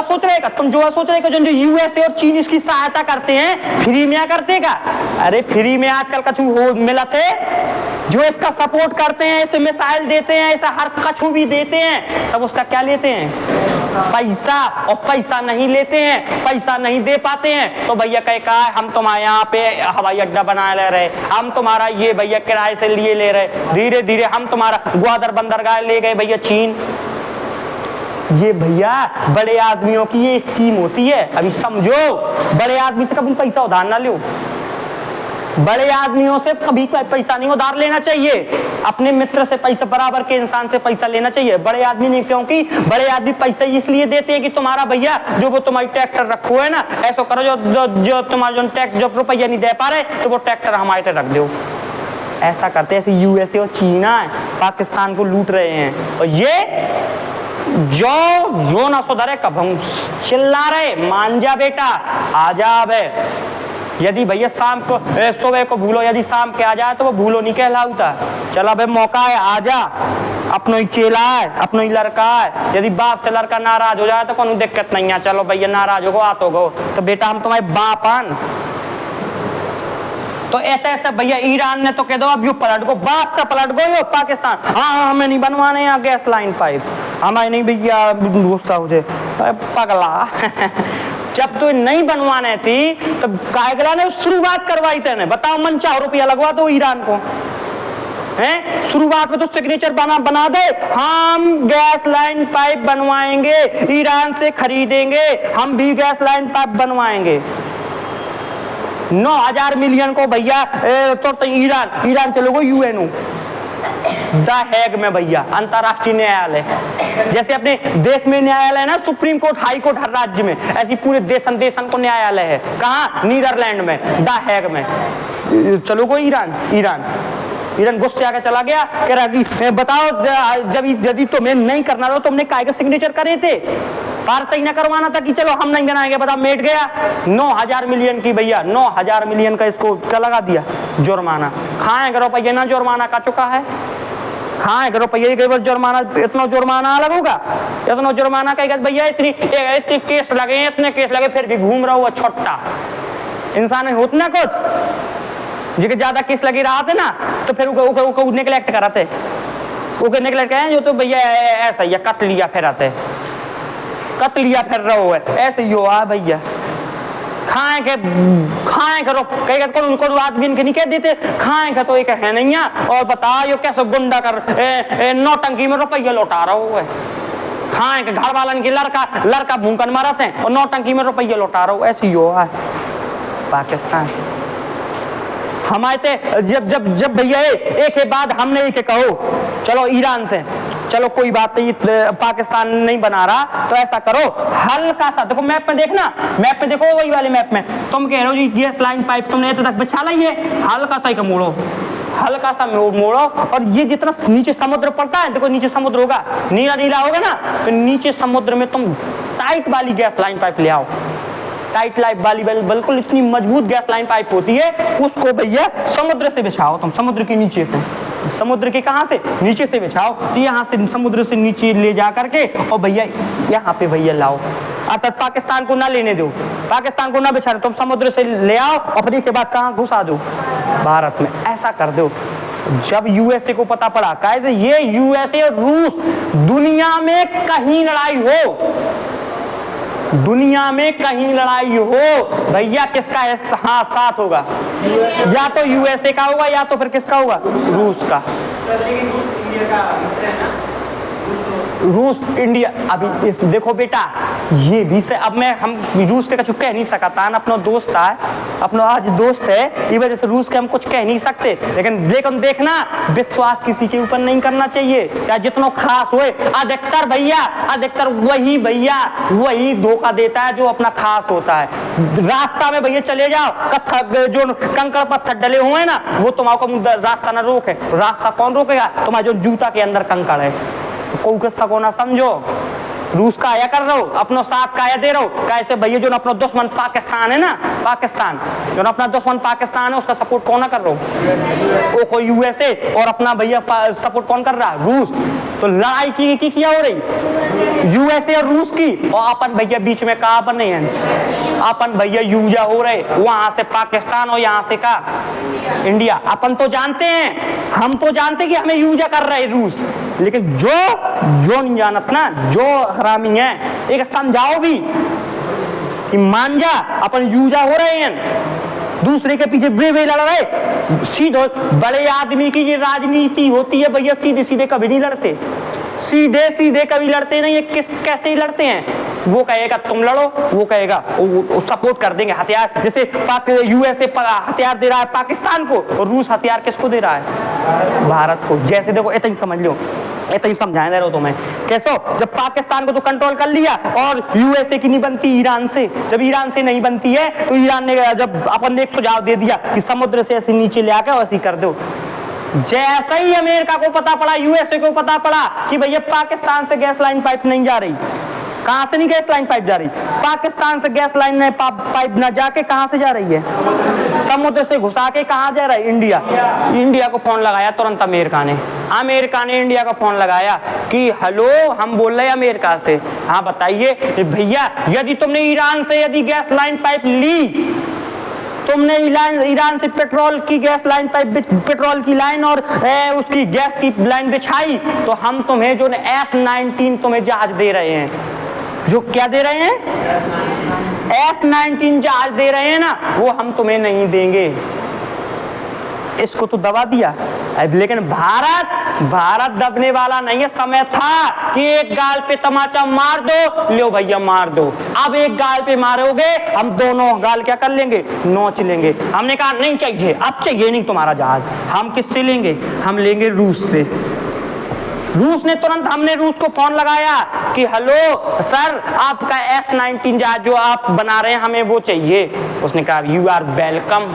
सोच रहे का जो यूएसए और चीन इसकी सहायता करते हैं, फ्री में करते का? अरे फ्री में आजकल कछु हो मिला थे, जो इसका सपोर्ट करते हैं, इसे मिसाइल देते हैं, ऐसा हर कछु भी देते हैं, सब उसका क्या लेते हैं? पैसा। और पैसा नहीं लेते हैं, पैसा नहीं दे पाते हैं, तो भैया कहा हम तुम्हारे यहाँ पे हवाई अड्डा बना ले रहे, हम तुम्हारा ये भैया किराए से लिए ले रहे, धीरे धीरे हम तुम्हारा ग्वादर बंदरगाह ले गए भैया चीन। ये भैया बड़े आदमियों की ये स्कीम होती है। अभी समझो, बड़े आदमी से कभी पैसा उधार ना लो, बड़े आदमियों से कभी पैसा नहीं उधार लेना चाहिए, अपने मित्र से पैसा, बराबर के इंसान से पैसा लेना चाहिए, बड़े आदमी नहीं। क्योंकि बड़े आदमी पैसा इसलिए देते हैं कि तुम्हारा भैया जो वो तुम्हारी ट्रैक्टर रखो है ना, ऐसा करो जो तुम्हारा जो टैक्स जो रुपया नहीं दे पा रहे, तो वो ट्रैक्टर हमारे से रख दो। ऐसा करते, ऐसे यूएसए और चीना पाकिस्तान को लूट रहे हैं। और ये जो ना सुधरे कब हम चिल्ला रहे, मान जा बेटा, आजा। अब यदि भैया शाम को सुबह को भूलो, यदि शाम के आ जाए तो वो भूलो नहीं कहलाता। चलो अब मौका है, आजा, अपनो ही चेला है, अपनो ही लड़का है। यदि बाप से लड़का नाराज हो जाए तो कोई दिक्कत नहीं है, चलो भैया नाराज हो आ तो बेटा हम तुम्हारे बाप आन। तो ऐसे भैया ईरान ने तो कह दो अब यू पलट गो, बात से पलट गो, यो पाकिस्तान, हाँ हमें नहीं बनवाने यहाँ गैस लाइन पाइप, हमें नहीं भैया गुस्सा हो जाए पगला। जब तो नहीं बनवाने थी तो कायगला ने शुरुआत करवाई तेने, बताओ मन चाहो रुपया लगवा दो ईरान को, हैं? शुरुआत में तो सिग्नेचर बना दे, हम गैस लाइन पाइप बनवाएंगे, ईरान से खरीदेंगे, हम भी गैस लाइन पाइप बनवाएंगे। 9,000 मिलियन को भैया तो ईरान चलोगो यूएनओ द हैग में भैया, अंतरराष्ट्रीय न्यायालय। जैसे अपने देश में न्यायालय है ना, सुप्रीम कोर्ट, हाई कोर्ट हर राज्य में, ऐसी पूरे देशन को न्यायालय है। कहाँ? नीदरलैंड में, द हैग में। चलोगो ईरान गुस्से आकर चला गया, कह रहा कि बताओ जब यदि तुम्हें नहीं करना था, तुमने काहे के सिग्नेचर करे थे? भारत ही ना करवाना था कि चलो हम नहीं बनाएंगे, बताओ मेट गया। 9,000 मिलियन की भैया, 9,000 मिलियन का इसको क्या लगा दिया? जुर्माना। खाएं रुपये ना जुर्माना का चुका है, खाएं रुपये कई बार जुर्माना, इतना जुर्माना अलग होगा, इतना जुर्माना कहेगा भैया इतने केस लगे, इतने केस लगे, फिर भी घूम रहा हुआ छोटा इंसान है होता ना कुछ, जिसके ज्यादा केस लगे रहा थे ना, तो फिर उनको निगलेक्ट कराते, उनको निगलेक्ट करें जो तो भैया ऐसा ही कट लिया फिर आते, कट लिया फिर रहो है, ऐसे ही हो भैया। खाएं करो कहेगा कौन आदमी इनके नहीं कह देते, खाएं का तो एक है नहीं है। और बताओ ये कैसे गुंडा कर नौटंकी में रुपया लौटा रहा हो है, खाएं के घर वालन की लड़का भूखन मारते हैं और नौटंकी में रुपया लौटा रहा हो, ऐसे ही हो है पाकिस्तान। हमारे ते जब भैया एक के बाद हमने एक कहो, चलो ईरान से, चलो कोई बात नहीं, पाकिस्तान नहीं बना रहा तो ऐसा करो हल्का सा, देखो मैप में देखना, मैप में देखो वही वाले मैप में तुम कह रहे हो जी गैस लाइन पाइप तुमने इतने तक बिछा ली है, हल्का सा ही का मोड़ो, हल्का सा मोड़ो, और ये जितना नीचे समुद्र पड़ता है, देखो नीचे समुद्र होगा, नीला नीला होगा ना, तो नीचे समुद्र में तुम टाइट वाली गैस लाइन पाइप ले आओ, टाइट लाइट वाली बिल्कुल इतनी मजबूत गैस लाइन पाइप होती है, उसको भैया समुद्र से बिछाओ तुम, समुद्र के नीचे से, समुद्र के कहां से, नीचे से बिछाओ, तो यहाँ से समुद्र से नीचे ले जा करके और भैया यहाँ पे भैया लाओ, अर्थात पाकिस्तान को ना लेने दो, पाकिस्तान को ना बिछाने, तुम समुद्र से ले आओ और फिर के बाद कहाँ घुसा दो, भारत में, ऐसा कर दो। जब यूएसए को पता पड़ा, कैसे ये यूएसए और रूस, दुनिया में कहीं लड़ाई हो, दुनिया में कहीं लड़ाई हो भैया किसका हाँ साथ होगा, या तो यूएसए का होगा या तो फिर किसका होगा, रूस का। रूस इंडिया अभी इस देखो बेटा, ये भी से अब मैं हम रूस के कुछ कह नहीं सकता ना, अपना दोस्त है, अपना आज दोस्त है, इस वजह से रूस के हम कुछ कह नहीं सकते, लेकिन देखना विश्वास किसी के ऊपर नहीं करना चाहिए, चाहे जितना खास होए, अधिकतर भैया अधिकतर वही भैया वही धोखा देता है जो अपना खास होता है। रास्ता में भैया चले जाओ, जो कंकड़ पत्थर डले हुए हैं ना, वो तुम्हारा रास्ता ना रोके, रास्ता कौन रोकेगा, तुम्हारे जो जूता के अंदर कंकड़ है, कोई किस्सा को ना समझो। रूस का आया कर रहे हो, अपना साथ काया दे रहे हो, कैसे भैया जो अपना दुश्मन पाकिस्तान है ना, पाकिस्तान जो अपना दुश्मन पाकिस्तान है उसका सपोर्ट कौन कर रहे हो, वो कोई यूएसए, और अपना भैया सपोर्ट कौन कर रहा है, रूस। तो लड़ाई की क्या हो रही, यूएसए और रूस की, और अपन भैया बीच में कहा बने हैं, अपन भैया यूजा हो रहे, वहां से पाकिस्तान और यहाँ से का इंडिया। अपन तो जानते हैं, हम तो जानते कि हमें यूजा कर रहे रूस, लेकिन जो नहीं जानत ना, जो हरामी है, एक समझाओ भी कि मान जा, अपन यूजा हो रहे हैं, दूसरे के पीछे बे लड़ रहे, सीधे बड़े आदमी की ये राजनीति होती है भैया, सीधे सीधे कभी नहीं लड़ते, सीधे सीधे कभी लड़ते नहीं, ये कैसे ही लड़ते हैं, वो कहेगा तुम लड़ो, वो कहेगा वो सपोर्ट कर देंगे हथियार, जैसे यूएसए हथियार दे रहा है पाकिस्तान को, और रूस हथियार किसको दे रहा है, भारत को। जैसे देखो इतना ही समझ लो, इतना ही समझाए दे रहा हूं तुम्हें, कैसो जब पाकिस्तान को तो कंट्रोल कर लिया, और यूएसए की नहीं बनती ईरान से, जब ईरान से नहीं बनती है तो ईरान ने, जब अपन ने एक सुझाव दे दिया कि समुद्र से ऐसे नीचे ले आकर वैसे कर दो। जैसा ही अमेरिका को पता पड़ा, यूएसए को पता पड़ा कि भैया पाकिस्तान से गैस लाइन पाइप नहीं जा रही, कहां से नहीं गैस लाइन पाइप जा रही, पाकिस्तान से गैस लाइन पाइप ना जाके कहां से जा रही है, समुद्र से घुसा के कहां जा रहा है, इंडिया। इंडिया को फोन लगाया तुरंत अमेरिका ने इंडिया को फोन लगाया कि हेलो, हम बोल रहे हैं अमेरिका से, हाँ बताइए भैया, यदि तुमने ईरान से यदि गैस लाइन पाइप ली, तुमने ईरान से पेट्रोल की गैस लाइन पाइप, पेट्रोल की लाइन और उसकी गैस की लाइन बिछाई, तो हम तुम्हें जो S-19 तुम्हें जहाज दे रहे हैं, जो क्या दे रहे हैं, S-19 जहाज दे रहे हैं ना, वो हम तुम्हें नहीं देंगे। इसको तो दबा दिया, लेकिन भारत दबने वाला नहीं है। समय था कि एक गाल पे तमाचा मार दो, लो भैया मार दो। अब एक गाल पे मारोगे, हम दोनों गाल क्या कर लेंगे, नोच लेंगे। हमने कहा नहीं चाहिए, अब चाहिए नहीं तुम्हारा जहाज। हम किससे लेंगे, हम लेंगे रूस से। रूस ने तुरंत, हमने रूस को फोन लगाया कि हेलो सर, आपका S-19 जहाज जो आप बना रहे हैं हमें वो चाहिए। उसने कहा यू आर वेलकम,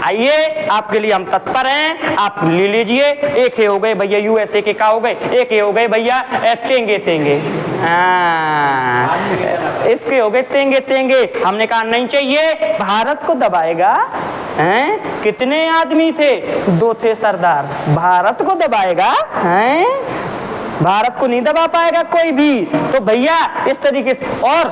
आइए आपके लिए हम तत्पर हैं, आप ले लीजिए। एक ही हो गए भैया यूएसए के, का हो गए, एक ही हो गए भैया तेंगे, इसके हो गए तेंगे। हमने कहा नहीं चाहिए, भारत को दबाएगा हैं? कितने आदमी थे, 2 थे सरदार, भारत को दबाएगा हैं? भारत को नहीं दबा पाएगा कोई भी। तो भैया इस तरीके से, और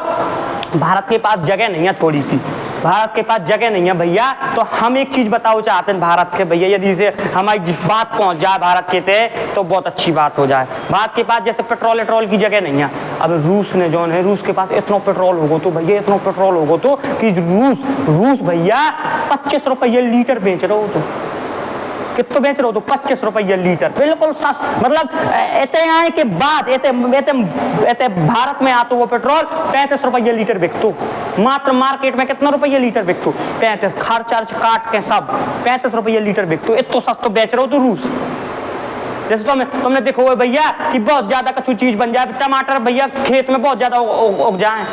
भारत के पास जगह नहीं है, थोड़ी सी भारत के पास जगह नहीं है भैया। तो हम एक चीज बताओ चाहते हैं भारत के भैया, यदि से हमारी बात पहुंच जाए भारत के थे तो बहुत अच्छी बात हो जाए। भारत के पास जैसे पेट्रोल की जगह नहीं है। अब रूस ने जो है, रूस के पास इतना पेट्रोल होगा तो भैया, इतना पेट्रोल होगा तो कि रूस भैया 25 रुपये लीटर बेच रहे हो। तो कितना बेच रहे हो? तो 25 रुपये लीटर, बिल्कुल सस्ता। मतलब इतने आए के बाद इतने भारत में आते वो पेट्रोल 35 रुपये लीटर बिकतो। मात्र मार्केट में कितना रुपये लीटर बिकतो? 35, खर्च काट के सब 35 रुपये लीटर बिकतो। इतना सस्ता बेच रहे हो तो रूस। जैसे तुमने देखो भैया कि बहुत ज्यादा कछु चीज बन जाए, टमाटर भैया खेत में बहुत ज्यादा उग जाए,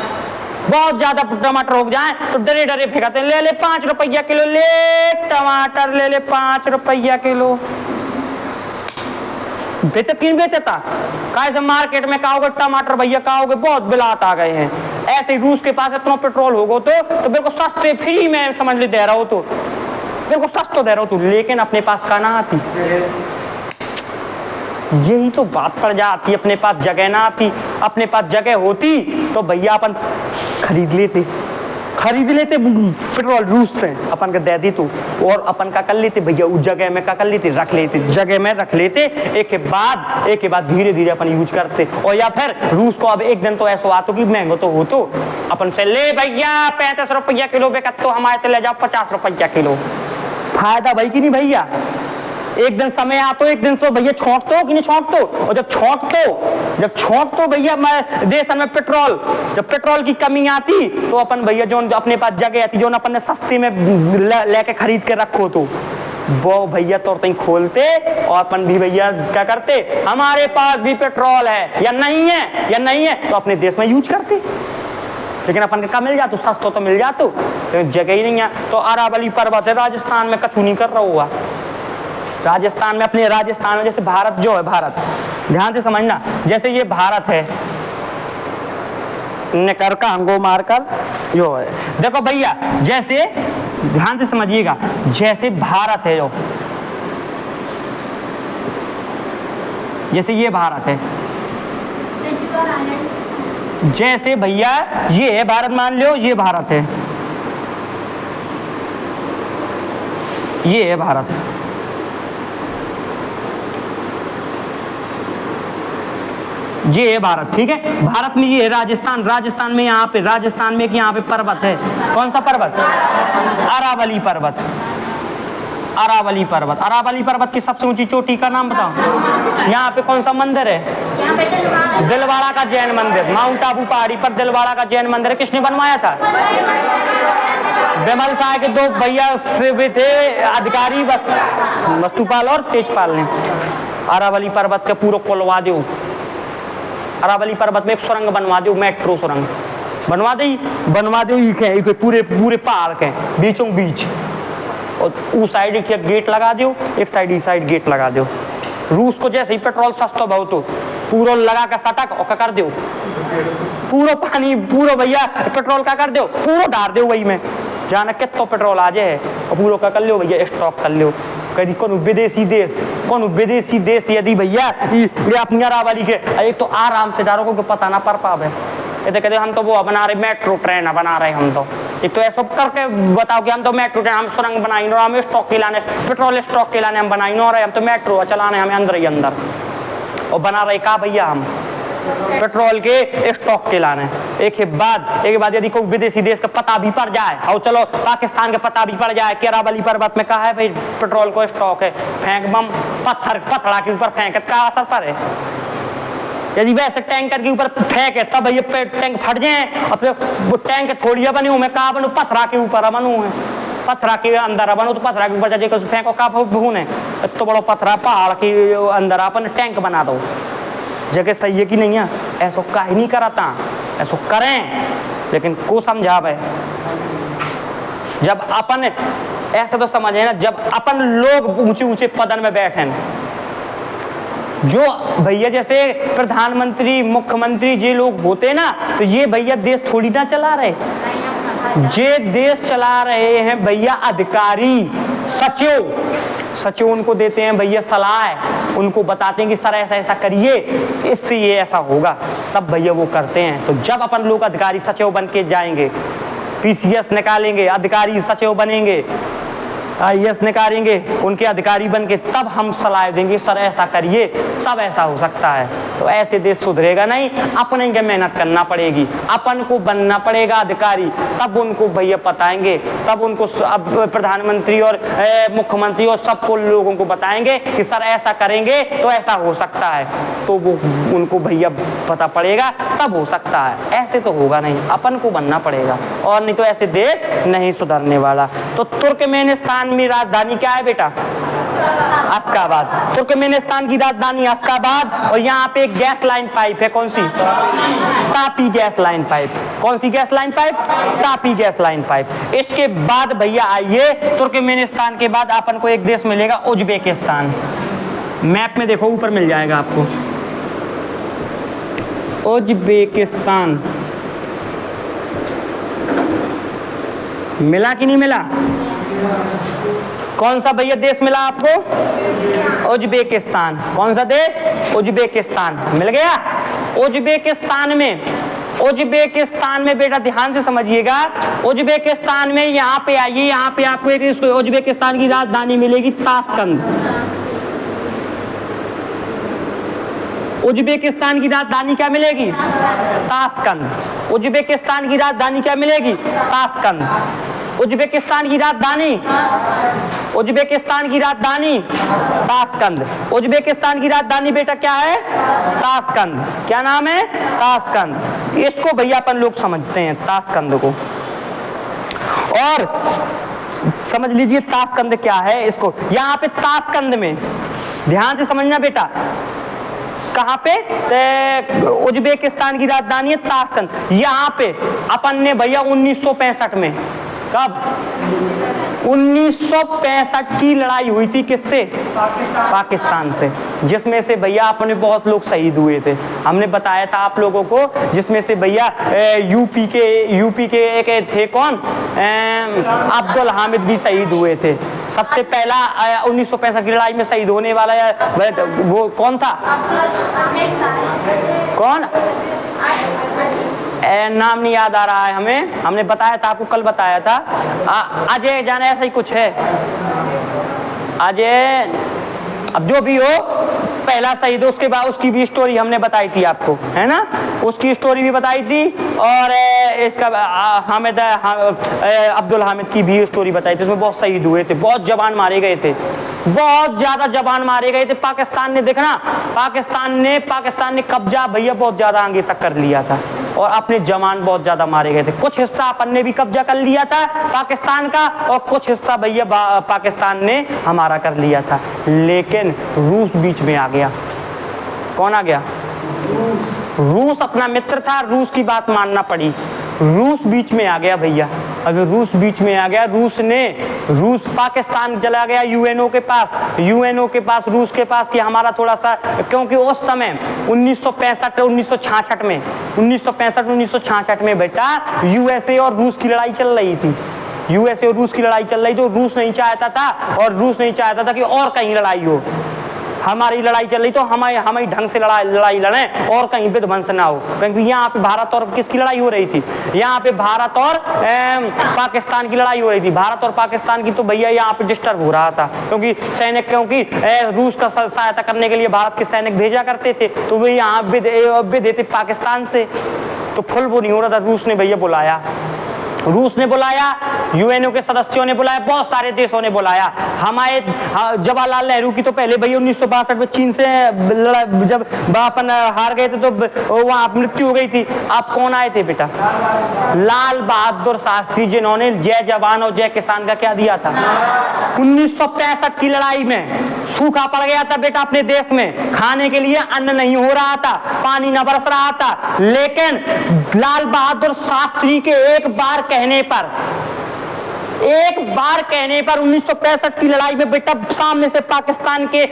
बहुत ज्यादा टमाटर उग जाए तो डरे डरे फेंकाते हैं, ले ले 5 रुपया किलो, ले टमाटर ले ले 5 रुपया किलो। बेचत क्यों बेचता? कैसे मार्केट में कहोगे टमाटर भैया कहोगे बहुत बिलात आ गए हैं। ऐसे रूस के पास इतना पेट्रोल होगा तो बिल्कुल सस्ते फ्री में समझ ले दे रहा हो, तो बिल्कुल सस्ता दे रहा हो तो, लेकिन अपने पास का ना आती। यही तो बात पड़ जाती, अपने पास जगह ना आती। अपने पास जगह होती तो भैया अपन खरीद लेते पेट्रोल रूस से, अपन का दे दी तो, और अपन का कर लेते भैया उस जगह में का कर लेते, रख लेते जगह में रख लेते, एक के बाद धीरे धीरे अपन यूज करते। और या फिर रूस को अब एक दिन तो ऐसा आतो कि महंगो तो हो, तो अपन से ले भैया 35 रुपया किलो बेकत, तो हमारे से ले जाओ 50 रुपया किलो। फायदा भाई कि नहीं भैया? एक दिन समय आतो, एक दिन तो भैया छोंक तो कि नहीं छोंक तो। और जब छोंक तो भैया मैं देश में पेट्रोल, जब पेट्रोल की कमी आती तो अपन भैया जो अपने पास जगह आती, जो अपन ने सस्ती में लेके खरीद के रखो, तो वो भैया तोड़ते खोलते और अपन भी भैया क्या करते, हमारे पास भी पेट्रोल है या नहीं है तो अपने देश में यूज करते। लेकिन अपन का मिल जातो, सस्ता तो मिल जातो, तो जगह ही नहीं है। तो अरावली पर्वत है राजस्थान में, कछु नहीं कर रहा हुआ राजस्थान में, अपने राजस्थान में। जैसे भारत जो है, भारत ध्यान से समझना, जैसे ये भारत है, निकर का अंगो मारकर जो है, देखो भैया जैसे ध्यान से समझिएगा, जैसे भारत है जो, जैसे ये भारत है, जैसे भैया ये है भारत, मान लो ये भारत है, ये है भारत, ये है भारत, ठीक है। भारत में ये है राजस्थान, राजस्थान में यहाँ पे, राजस्थान में यहाँ पे पर्वत है, कौन सा पर्वत? अरावली पर्वत। अरावली पर्वत, अरावली पर्वत की सबसे ऊंची चोटी का नाम बताओ। यहाँ पे कौन सा मंदिर है? दिलवाड़ा का जैन मंदिर। माउंट आबू पहाड़ी पर दिलवाड़ा का जैन मंदिर है, किसने बनवाया था? बिमल शाह के दो भैया से थे अधिकारी, वस्तुपाल और तेजपाल ने। अरावली पर्वत के पूरा खोलवा दो, अरावली पर्वत में एक सुरंग बनवा दो, मेट्रो सुरंग बनवा दो, पूरे पहाड़ के बीचों बीच, और उस साइड एक गेट लगा दो, एक साइड इस साइड गेट लगा दो। रूस को जैसे ही पेट्रोल सस्ता बहुत हो, पूरा लगा का सटक और क्या कर दो, पूरा पानी पूरा भैया पेट्रोल का कर दो, पूरा डाल दो वही में, जाना कितना पेट्रोल आ जाए और पूरा का कर लो भैया, स्टॉक कर लो। कहीं कौन विदेशी देश यदि भैया ये अपनी अरावली के एक तो आराम से डालो को पता ना पड़ पावे, ये तो कहते हम तो वो बना रहे मेट्रो ट्रेन बना रहे, हम तो एक तो ऐसा करके बताओ कि हम तो मेट्रो ट्रेन, हम सुरंग बनाई नो, हम स्टॉक के लाने, पेट्रोल स्टॉक के लाने हम बनाई नो रहे, हम तो मेट्रो चलाने हमें अंदर ही अंदर, और बना रहे का भैया हम पेट्रोल के स्टॉक के लाने। एक के बाद यदि कोई विदेशी देश का पता भी पड़ जाए, और चलो पाकिस्तान का पता भी पड़ जाए कि अरावली पर्वत में कहा है भाई पेट्रोल को स्टॉक है, फेंक बम पत्थरा के ऊपर फेंके, का असर पड़े? यदि वैसे टैंकर के ऊपर फेंके तब ये टैंक फट जाए, और फिर वो टैंक थोड़ी बनी हूँ मैं कहा बनू, पत्थरा के ऊपर बनू है, पत्थरा के अंदर बनू, तो पत्थरा के ऊपर जाके फेंको का भूने, तो बड़ा पत्थरा पहाड़ के अंदर अपन टैंक बना दो। जगह सही है कि नहीं है? ऐसा काहे नहीं कराता, ऐसा करें लेकिन को समझावे। जब अपन ऐसा तो समझे ना, जब अपन लोग ऊंचे ऊंचे पदन में बैठे, जो भैया जैसे प्रधानमंत्री मुख्यमंत्री ये लोग होते ना, तो ये भैया देश थोड़ी ना चला रहे, ये देश चला रहे हैं भैया अधिकारी, सचिव उनको देते हैं भैया सलाह, उनको बताते हैं कि सर ऐसा ऐसा करिए, इससे ये ऐसा होगा, तब भैया वो करते हैं। तो जब अपन लोग अधिकारी सचिव बन के जाएंगे, पीसीएस निकालेंगे, अधिकारी सचिव बनेंगे, IAS निकालेंगे, उनके अधिकारी बन के, तब हम सलाह देंगे सर ऐसा करिए, तब ऐसा हो सकता है। तो ऐसे देश सुधरेगा नहीं, अपने के मेहनत करना पड़ेगी, अपन को बनना पड़ेगा अधिकारी, तब उनको भैया बताएंगे, तब उनको अब प्रधानमंत्री और मुख्यमंत्री और सबको लोगों को बताएंगे कि सर ऐसा करेंगे तो ऐसा हो सकता है, तो वो उनको भैया पता पड़ेगा, तब हो सकता है। ऐसे तो होगा नहीं, अपन को बनना पड़ेगा, और नहीं तो ऐसे देश नहीं सुधरने वाला। तो तुर्कमेनिस्तान में राजधानी क्या है बेटा? अश्गाबाद। तुर्कमेनिस्तान की राजधानी अश्गाबाद, और यहाँ पे एक गैस लाइन पाइप है, कौन सी? TAPI gas line pipe. कौन सी gas line pipe? TAPI gas line pipe. इसके बाद भैया आइए, तुर्कमेनिस्तान के बाद अपन को एक देश मिलेगा उज्बेकिस्तान। मैप में देखो, ऊपर मिल जाएगा आपको उज्बेकिस्तान। मिला कि नहीं मिला? कौन सा भैया देश मिला आपको? उज्बेकिस्तान। कौन सा देश? उज्बेकिस्तान। मिल गया। उज्बेकिस्तान में बेटा ध्यान से समझिएगा, उज्बेकिस्तान में यहाँ पे आइए, यहाँ पे आपको एक उज्बेकिस्तान की राजधानी मिलेगी ताशकंद। उज्बेकिस्तान की राजधानी क्या मिलेगी? ताशकंद। उज्बेकिस्तान की राजधानी क्या मिलेगी? ताशकंद। उज्बेकिस्तान की राजधानी ताशकंद। उज्बेकिस्तान की राजधानी बेटा क्या है? ताशकंद। क्या नाम है? ताशकंद। इसको भैया अपन लोग समझते हैं ताशकंद को, और समझ लीजिए ताशकंद क्या है इसको। यहाँ पे ताशकंद में ध्यान से समझना बेटा, कहाँ पे? उज्बेकिस्तान की राजधानी है ताशकंद। यहाँ पे अपन ने भैया 1965 में, कब? 1965 की लड़ाई हुई थी, किससे? पाकिस्तान से, जिसमें से भैया अपने बहुत लोग शहीद हुए थे। हमने बताया था आप लोगों को, जिसमें से भैया यूपी के एक थे, कौन? अब्दुल हामिद भी शहीद हुए थे। सबसे पहला 1965 की लड़ाई में शहीद होने वाला वो कौन था? कौन? नाम नहीं याद आ रहा है हमें, हमने बताया था आपको, कल बताया था। अजय जाने ऐसा ही कुछ है, अजय, अब जो भी हो, पहला शहीद, उसके बाद उसकी भी स्टोरी हमने बताई थी आपको, है ना? उसकी स्टोरी भी बताई थी, और इसका अब्दुल हामिद की भी स्टोरी बताई थी। उसमें बहुत शहीद हुए थे, बहुत जवान मारे गए थे, बहुत ज्यादा जवान मारे गए थे। पाकिस्तान ने, देखना, पाकिस्तान ने कब्जा भैया बहुत ज्यादा आगे तक कर लिया था, और अपने जवान बहुत ज्यादा मारे गए थे। कुछ हिस्सा अपन ने भी कब्जा कर लिया था पाकिस्तान का, और कुछ हिस्सा भैया पाकिस्तान ने हमारा कर लिया था। लेकिन रूस बीच में आ गया। कौन आ गया? रूस अपना मित्र था, रूस की बात मानना पड़ी। रूस बीच में आ गया भैया। अभी रूस बीच में आ गया, रूस पाकिस्तान चला गया यूएनओ के पास, रूस के पास, कि हमारा थोड़ा सा, क्योंकि उस समय 1965-1966 में बेटा यूएसए और रूस की लड़ाई चल रही थी। तो रूस नहीं चाहता था कि और कहीं लड़ाई हो। हमारी लड़ाई चल रही तो हमारी ढंग से लड़ाई लड़ें, और कहीं पे ध्वंस ना हो। क्योंकि यहाँ पे भारत और किसकी लड़ाई हो रही थी? यहाँ पे भारत और पाकिस्तान की लड़ाई हो रही थी। भारत और पाकिस्तान की तो भैया यहाँ पे डिस्टर्ब हो रहा था, क्योंकि रूस का सहायता करने के लिए भारत के सैनिक भेजा करते थे, तो वे यहाँ देते पाकिस्तान से, तो फुल वो नहीं हो रहा था। रूस ने बुलाया, यूएनओ के सदस्यों ने बुलाया, बहुत सारे देशों ने बुलाया। हमारे जवाहरलाल नेहरू की तो पहले भैया 1962 में चीन से जब अपन हार गए थे तो वहां मृत्यु हो गई थी। अब कौन आए थे बेटा? लाल बहादुर शास्त्री, जिन्होंने जय जवान और जय किसान का क्या दिया था। 1965 की लड़ाई में सूखा पड़ गया था बेटा अपने देश में, खाने के लिए अन्न नहीं हो रहा था, पानी न बरस रहा था। लेकिन लाल बहादुर शास्त्री के एक बार कहने पर 1965 की लड़ाई में बेटा सामने से पाकिस्तान के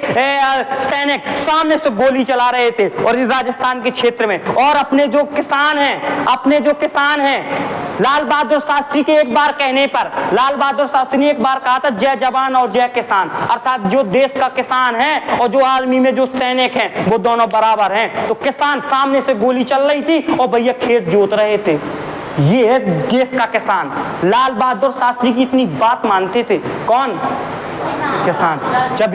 सैनिक सामने से गोली चला रहे थे, और राजस्थान के क्षेत्र में, और अपने जो किसान हैं, लाल बहादुर शास्त्री के एक बार कहने पर, लाल बहादुर शास्त्री ने एक बार कहा था जय जवान और जय किसान, अर्थात जो देश का किसान है और जो आर्मी में जो सैनिक हैं वो दोनों बराबर हैं। तो किसान सामने से गोली चल रही थी और भैया खेत जोत रहे थे, ये है देश का किसान। लाल बहादुर शास्त्री की इतनी बात मानते थे कौन? किसान। जब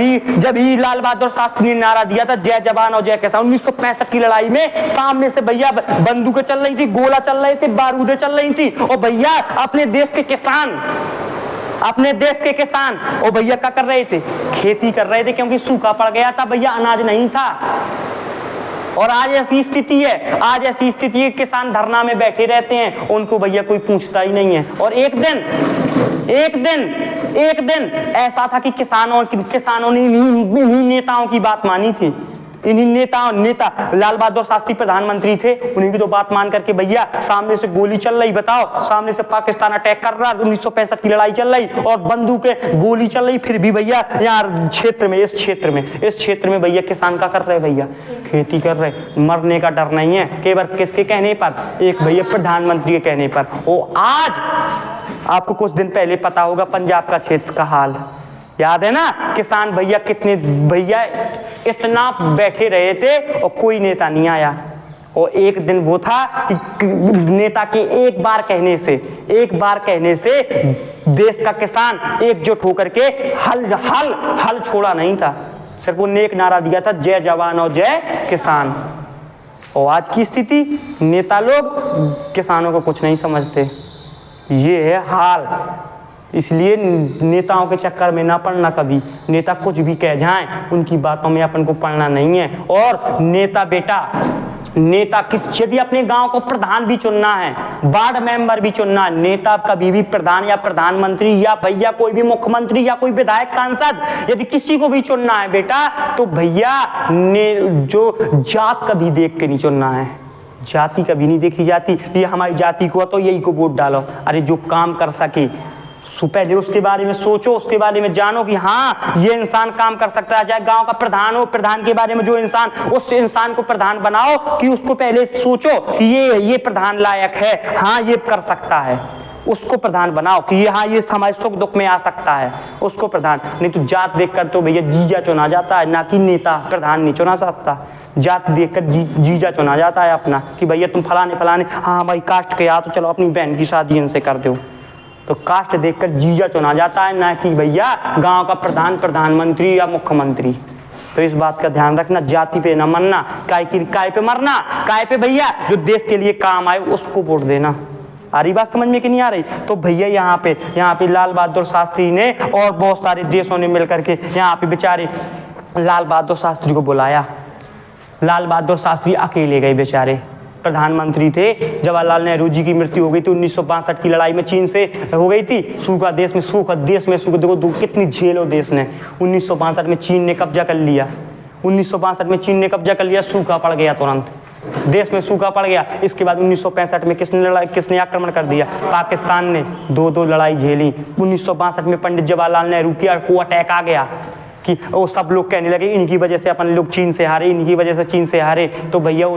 ही लाल बहादुर शास्त्री ने नारा दिया था जय जवान और जय किसान 1965 की लड़ाई में, सामने से भैया बंदूकें चल रही थी, गोला चल रहे थे, बारूदें चल रही थी, और भैया अपने देश के किसान और भैया क्या कर रहे थे? खेती कर रहे थे, क्योंकि सूखा पड़ गया था भैया, अनाज नहीं था। और आज ऐसी स्थिति है, किसान धरना में बैठे रहते हैं, उनको भैया कोई पूछता ही नहीं है। और एक दिन ऐसा था कि किसानों ने इन्हीं नेताओं की बात मानी थी। इन्हीं नेता लाल बहादुर शास्त्री प्रधानमंत्री थे, उन्हीं की तो बात मान करके भैया सामने से गोली चल रही, बताओ, सामने से पाकिस्तान अटैक कर रहा, 1965 की लड़ाई चल रही और बंदूकें गोली चल रही, फिर भी भैया यहाँ इस क्षेत्र में भैया किसान का कर रहे, भैया खेती कर रहे, मरने का डर नहीं है। केवल किसके कहने पर? एक भैया प्रधानमंत्री के कहने पर। वो आज आपको कुछ दिन पहले पता होगा पंजाब का क्षेत्र का हाल याद है ना? किसान भैया कितने भैया इतना बैठे रहे थे और कोई नेता नहीं आया। और एक दिन वो था कि नेता के एक बार कहने से देश का किसान एकजुट होकर के हल छोड़ा नहीं था, सिर्फ वो नेक नारा दिया था जय जवान और जय किसान। और आज की स्थिति, नेता लोग किसानों को कुछ नहीं समझते, ये है हाल। इसलिए नेताओं के चक्कर में ना पड़ना कभी। नेता कुछ भी कह जाएं, उनकी बातों में अपन को पड़ना नहीं है। और यदि अपने गांव को प्रधान भी चुनना है, वार्ड मेंबर भी चुनना है, नेता कभी भी प्रधान या प्रधानमंत्री या भैया कोई भी मुख्यमंत्री या कोई विधायक सांसद, यदि किसी को भी चुनना है बेटा, तो भैया जो जात कभी देख के नहीं चुनना है। जाति कभी नहीं देखी जाती, ये हमारी जाति को तो यही को वोट डालो। अरे जो काम कर सके पहले उसके बारे में सोचो, उसके बारे में जानो कि हाँ ये इंसान काम कर सकता है। चाहे गांव का प्रधान हो, प्रधान के बारे में जो इंसान, उस इंसान को प्रधान बनाओ कि उसको पहले सोचो कि ये प्रधान लायक है, हाँ ये कर सकता है, उसको प्रधान बनाओ कि हाँ ये हमारे सुख दुख में आ सकता है, उसको प्रधान। नहीं तो जात देखकर तो भैया जीजा चुना जाता है, ना कि नेता प्रधान नहीं चुना सकता। जात देखकर जीजा चुना जाता है अपना, कि भैया तुम फलाने हाँ भाई कास्ट के आ तो चलो अपनी बहन की शादी इनसे कर दो। तो कास्ट देखकर जीजा चुना जाता है, ना कि भैया गांव का प्रधानमंत्री या मुख्यमंत्री। तो इस बात का ध्यान रखना, जाति पे ना मरना, काय पे मरना, काय पे भैया जो देश के लिए काम आए उसको वोट देना। आ रही बात समझ में कि नहीं आ रही? तो भैया यहाँ पे लाल बहादुर शास्त्री ने और बहुत सारे देशों ने मिलकर के यहाँ पे बेचारे लाल बहादुर शास्त्री को बुलाया। लाल बहादुर शास्त्री अकेले गए बेचारे। प्रधानमंत्री थे जवाहरलाल नेहरू जी की मृत्यु हो गई थी 1962 की लड़ाई में, चीन से हो गई थी। सूखा देश में देखो कितनी झेलो देश ने। 1962 में चीन ने कब्जा कर लिया, 1962 में चीन ने कब्जा कर लिया, सूखा पड़ गया, तुरंत देश में सूखा पड़ गया। इसके बाद 1965 में किसने आक्रमण कर दिया? पाकिस्तान ने। दो लड़ाई झेली। 1962 में पंडित जवाहरलाल नेहरू को अटैक आ गया कि वो सब लोग कहने लगे इनकी वजह से अपन लोग चीन से हारे, इनकी वजह से चीन से हारे। तो भैया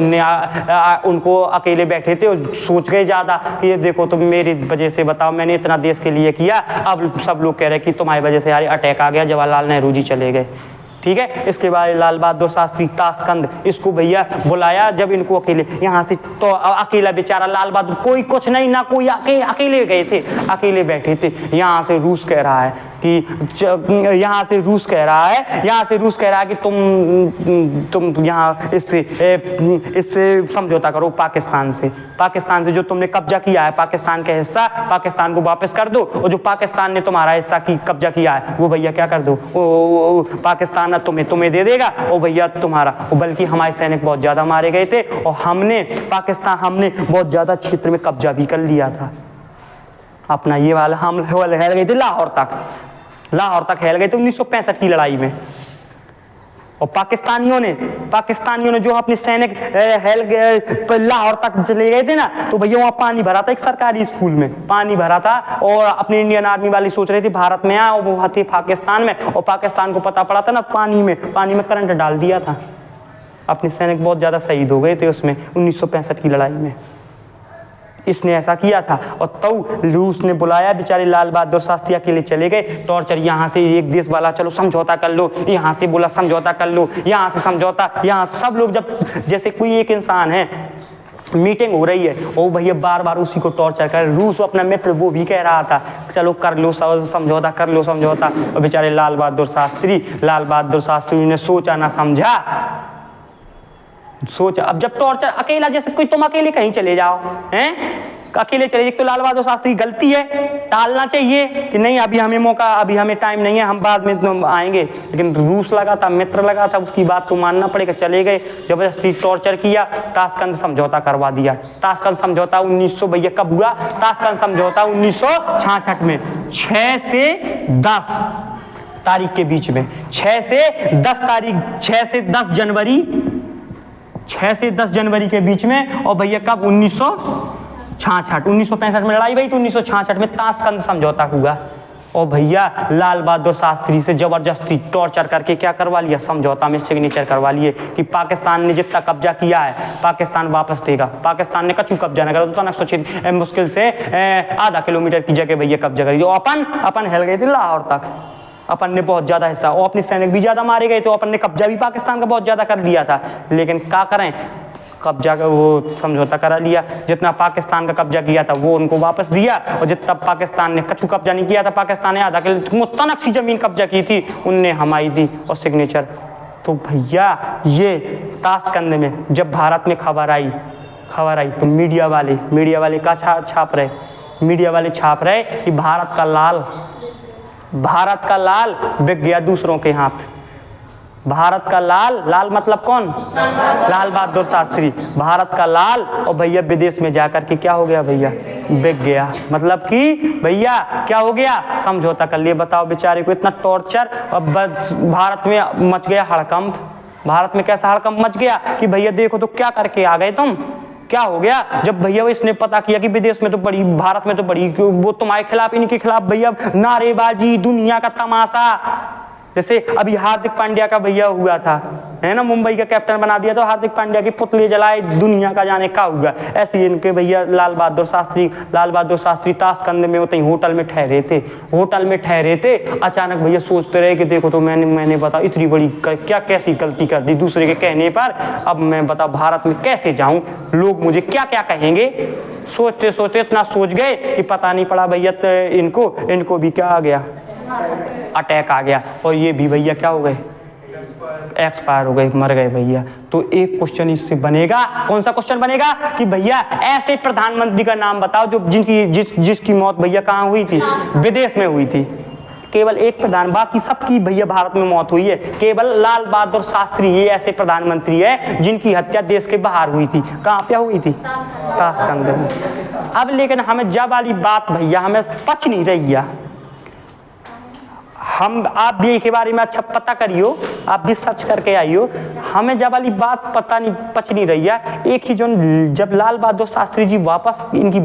उनको अकेले बैठे थे और सोच गए ज़्यादा कि ये देखो तुम मेरी वजह से, बताओ मैंने इतना देश के लिए किया, अब सब लोग कह रहे कि तुम्हारी वजह से हारे, अटैक आ गया, जवाहरलाल नेहरू जी चले गए। ठीक है। इसके बाद लाल बहादुर शास्त्री ताशकंद, इसको भैया बुलाया जब इनको अकेले यहाँ से, तो अकेला बेचारा लाल बहादुर, कोई कुछ नहीं ना कोई, अकेले गए थे, अकेले बैठे थे। यहाँ से रूस कह रहा है कि यहाँ से रूस कह रहा है कि तुम यहाँ इससे समझौता करो पाकिस्तान से जो तुमने कब्जा किया है पाकिस्तान का हिस्सा, पाकिस्तान को वापस कर दो, और जो पाकिस्तान ने तुम्हारा हिस्सा की कब्जा किया है वो भैया क्या कर दो, पाकिस्तान तुम्हें दे देगा, और भैया तुम्हारा। बल्कि हमारे सैनिक बहुत ज्यादा मारे गए थे और हमने बहुत ज्यादा क्षेत्र में कब्जा भी कर लिया था अपना। ये वाला हम हेल गए थे, लाहौर तक हेल गए थे 1965 की लड़ाई में। और पाकिस्तानियों ने जो अपने सैनिक लाहौर तक चले गए थे ना, तो भैया वहाँ पानी भरा था, एक सरकारी स्कूल में पानी भरा था, और अपने इंडियन आर्मी वाले सोच रहे थे भारत में आए, और वो थे पाकिस्तान में, और पाकिस्तान को पता पड़ा था ना, पानी में करंट डाल दिया था। अपने सैनिक बहुत ज़्यादा शहीद हो गए थे उसमें 1965 की लड़ाई में। इसने ऐसा किया था। और तो रूस ने बुलाया, बेचारे लाल बहादुर शास्त्री अकेले चले गए। टॉर्चर, यहाँ से एक देश वाला चलो समझौता कर लो, यहाँ से बोला समझौता कर लो, यहाँ से समझौता, यहाँ सब लोग, जब जैसे कोई एक इंसान है मीटिंग हो रही है और भैया बार बार उसी को टॉर्चर कर। रूस अपना मित्र वो भी कह रहा था चलो कर लो समझौता, कर लो समझौता, और बेचारे लाल बहादुर शास्त्री ने सोचा ना समझा, सोच। अब जब टॉर्चर अकेला, जैसे कोई तुम अकेले कहीं चले जाओ हैं, अकेले चले, एक तो लाल बहादुर शास्त्री गलती है, टालना चाहिए कि नहीं अभी हमें मौका, अभी हमें टाइम नहीं है, हम बाद में आएंगे, लेकिन रूस लगा था, मित्र लगा था, उसकी बात तो मानना पड़ेगा। चले गए, जबरदस्ती टॉर्चर किया, ताशकंद समझौता करवा दिया। ताशकंद समझौता 1900 भैया कब हुआ? ताशकंद समझौता 1966 में 6 से 10 तारीख के बीच में, 6 से 10 तारीख, 6 से 10 जनवरी, 6 से 10 जनवरी के बीच में। और भैया कब? 1966, 1965 में लड़ाई हुई तो 1966 में ताशकंद समझौता हुआ। और भैया लाल बहादुर शास्त्री से जबरदस्ती टॉर्चर करके क्या करवा लिया? समझौता में सिग्नेचर करवा लिए कि पाकिस्तान ने जितना कब्जा किया है पाकिस्तान वापस देगा। पाकिस्तान ने कछु कब्जा न करा तो ना सोचित मुश्किल से आधा किलोमीटर की जगह भैया कब्जा करी। अपन हिल गए थे लाहौर तक, अपन ने बहुत ज्यादा हिस्सा, और अपने सैनिक भी ज्यादा मारे गए, तो अपन ने कब्जा भी पाकिस्तान का बहुत ज्यादा कर लिया था। लेकिन क्या करें, कब्जा का वो समझौता करा लिया, जितना पाकिस्तान का कब्जा किया था वो उनको वापस दिया, और जितना पाकिस्तान ने कछु कब्जा नहीं किया था, पाकिस्तान ने आधा मुस्तनक सी जमीन कब्जा की थी, उनने हमारी दी और सिग्नेचर। तो भैया ये ताशकंद में जब भारत में खबर आई तो मीडिया वाले का छाप रहे, मीडिया वाले छाप रहे कि भारत का लाल बिक गया दूसरों के हाथ। भारत का लाल मतलब कौन? लाल बहादुर शास्त्री, भारत का लाल, और भैया विदेश में जाकर के क्या हो गया भैया? बिक गया। मतलब कि भैया क्या हो गया? समझौता कर लिए। बताओ बेचारे को इतना टॉर्चर, और भारत में मच गया हड़कंप। भारत में कैसा हड़कंप मच गया कि भैया देखो तो क्या करके आ गए तुम, क्या हो गया? जब भैया वो इसने पता किया कि विदेश में तो बड़ी, भारत में तो बड़ी, वो तुम्हारे खिलाफ, इनके खिलाफ भैया नारेबाजी, दुनिया का तमाशा। जैसे अभी हार्दिक पांड्या का भैया हुआ था, है ना, मुंबई का कैप्टन बना दिया तो हार्दिक पांड्या के पुतले जलाए, दुनिया का जाने क्या हुआ। ऐसे इनके भैया लाल बहादुर शास्त्री ताशकंद में होते ही होटल में ठहरे थे। अचानक भैया सोचते रहे कि देखो तो मैंने बता इतनी बड़ी क्या कैसी गलती कर दी दूसरे के कहने पर, अब मैं बता भारत में कैसे जाऊं, लोग मुझे क्या क्या कहेंगे। सोचते सोचते इतना सोच गए कि पता नहीं पड़ा भैया इनको भी क्या आ गया? अटैक आ गया, और ये भी भैया क्या हो गए? एक्सपायर हो गए, मर गए भैया। तो एक क्वेश्चन इससे बनेगा, कौन सा क्वेश्चन बनेगा कि भैया ऐसे प्रधानमंत्री का नाम बताओ जो जिसकी मौत भैया कहाँ हुई थी? विदेश में हुई थी। केवल एक प्रधान, बाकी सबकी भैया भारत में मौत हुई है। केवल लाल बहादुर शास्त्री ये ऐसे प्रधानमंत्री है जिनकी हत्या देश के बाहर हुई थी। कहाँ पे हुई थी? ताशकंद में। अब लेकिन हमें जब वाली बात भैया हमें पच नहीं रही है, आप भी के बारे में अच्छा पता करियो, आप भी सर्च करके आइयो। हमें जब वाली बात पच नहीं रही है। एक ही जब लाल बहादुर शास्त्री जी वापस, इनकी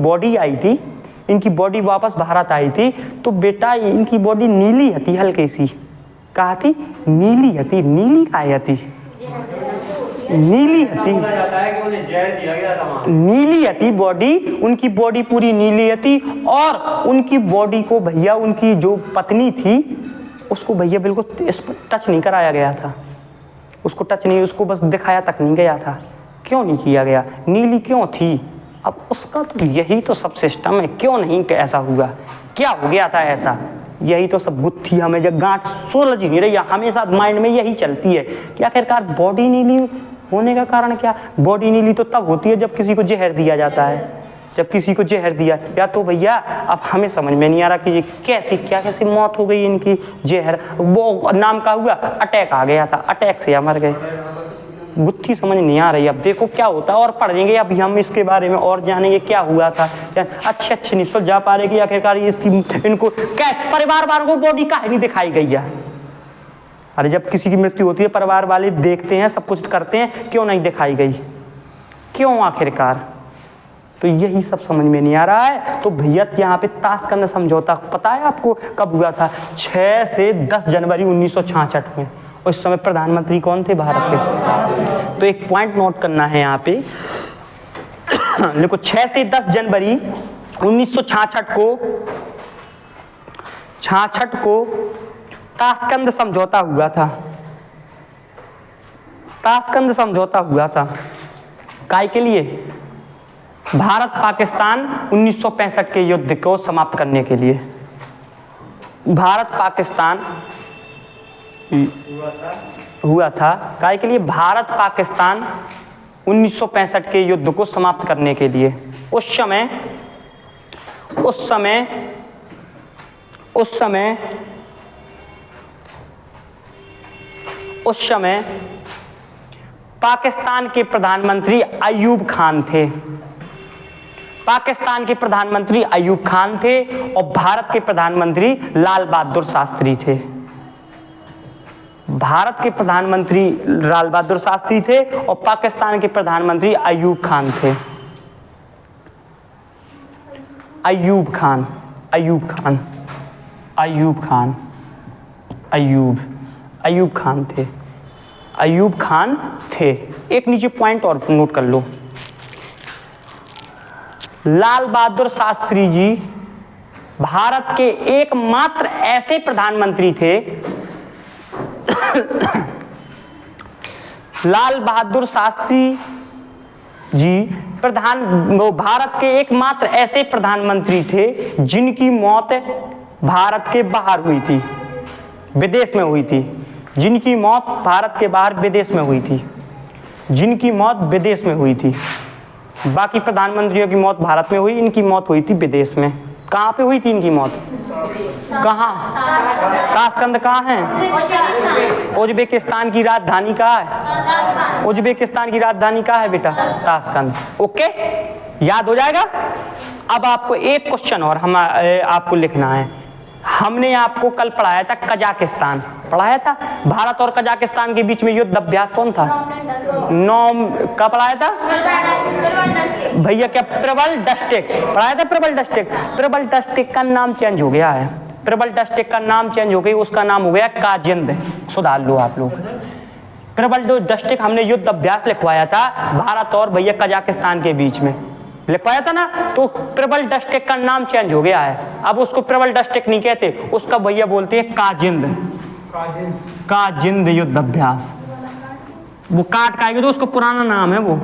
बॉडी वापस भारत आई थी, तो बेटा इनकी बॉडी नीली हती, हल्की सी। कहा थी? नीली हती। नीली काय हती? नीली हती बॉडी, उनकी बॉडी पूरी नीली हती। और उनकी बॉडी को भैया, उनकी जो पत्नी थी उसको भैया बिल्कुल टच नहीं कराया गया था, उसको बस दिखाया तक नहीं गया था। क्यों नहीं किया गया? नीली क्यों थी? अब उसका तो यही तो सब सिस्टम है, क्यों नहीं ऐसा हुआ? क्या हो गया था ऐसा? यही तो सब गुत्थी हमें जब गांठ सोलझ ही नहीं रही, हमेशा माइंड में यही चलती है कि आखिरकार बॉडी नीली होने का कारण क्या? बॉडी नीली तो तब होती है जब किसी को जहर दिया जाता है, या तो भैया अब हमें समझ में नहीं आ रहा कि ये कैसी मौत हो गई इनकी। जहर वो नाम का हुआ, अटैक आ गया था, अटैक से मर गए। गुत्थी समझ नहीं आ रही। अब देखो क्या होता है, और पढ़ेंगे अभी हम इसके बारे में और जानेंगे क्या हुआ था। अच्छे नहीं सुलझा पा रहे कि आखिरकार इनको क्या परिवार वालों को बॉडी काहे नहीं दिखाई गई है। अरे जब किसी की मृत्यु होती है परिवार वाले देखते हैं, सब कुछ करते हैं, क्यों नहीं दिखाई गई? क्यों आखिरकार? तो यही सब समझ में नहीं आ रहा है। तो भैया यहाँ पे ताशकंद समझौता पता है आपको कब हुआ था? 6 से 10 जनवरी 1966 में। उस समय प्रधानमंत्री कौन थे भारत के? तो एक पॉइंट नोट करना है यहाँ पे, देखो 6 से 10 जनवरी 1966 को ताशकंद समझौता हुआ था। ताशकंद समझौता हुआ था काय के लिए? भारत पाकिस्तान 1965 के युद्ध को समाप्त करने के लिए। भारत पाकिस्तान हुआ था काय के लिए? भारत पाकिस्तान 1965 के युद्ध को समाप्त करने के लिए। उस समय पाकिस्तान के प्रधानमंत्री अयूब खान थे। पाकिस्तान के प्रधानमंत्री अयूब खान थे और भारत के प्रधानमंत्री लाल बहादुर शास्त्री थे। भारत के प्रधानमंत्री लाल बहादुर शास्त्री थे और पाकिस्तान के प्रधानमंत्री अयूब खान थे। अयूब खान थे। एक नीचे पॉइंट और नोट कर लो। लाल बहादुर शास्त्री जी भारत के एकमात्र ऐसे प्रधानमंत्री थे लाल बहादुर शास्त्री जी भारत के एकमात्र ऐसे प्रधानमंत्री थे जिनकी मौत भारत के बाहर हुई थी, विदेश में हुई थी। जिनकी मौत भारत के बाहर विदेश में हुई थी। जिनकी मौत विदेश में हुई थी। बाकी प्रधानमंत्रियों की मौत भारत में हुई, इनकी मौत हुई थी विदेश में। कहाँ पे हुई थी इनकी मौत? कहाँ? ताशकंद कहाँ है? उज्बेकिस्तान की राजधानी कहाँ है? उज्बेकिस्तान की राजधानी कहाँ है बेटा? ताशकंद। ओके, याद हो जाएगा। अब आपको एक क्वेश्चन और आपको लिखना है। हमने आपको कल पढ़ाया था कजाकिस्तान, पढ़ाया था। भारत और कजाकिस्तान के बीच में युद्ध अभ्यास कौन था? कब पढ़ाया था भैया? क्या प्रबल डस्टिक पढ़ाया था? प्रबल डस्टिक का नाम चेंज हो गया है। प्रबल डस्टिक का नाम चेंज हो गई, उसका नाम हो गया काजिंद। सुधार लो आप लोग। प्रबल डस्टिक हमने युद्ध अभ्यास लिखवाया था भारत और भैया कजाकिस्तान के बीच में लिखवाया था ना, तो प्रबल डस्टिक का नाम चेंज हो गया है। अब उसको प्रबल डस्टिक नहीं कहते, उसका भैया बोलते हैं काजिंद युद्ध अभ्यास। वो काट का आएगा तो उसका पुराना नाम है, वो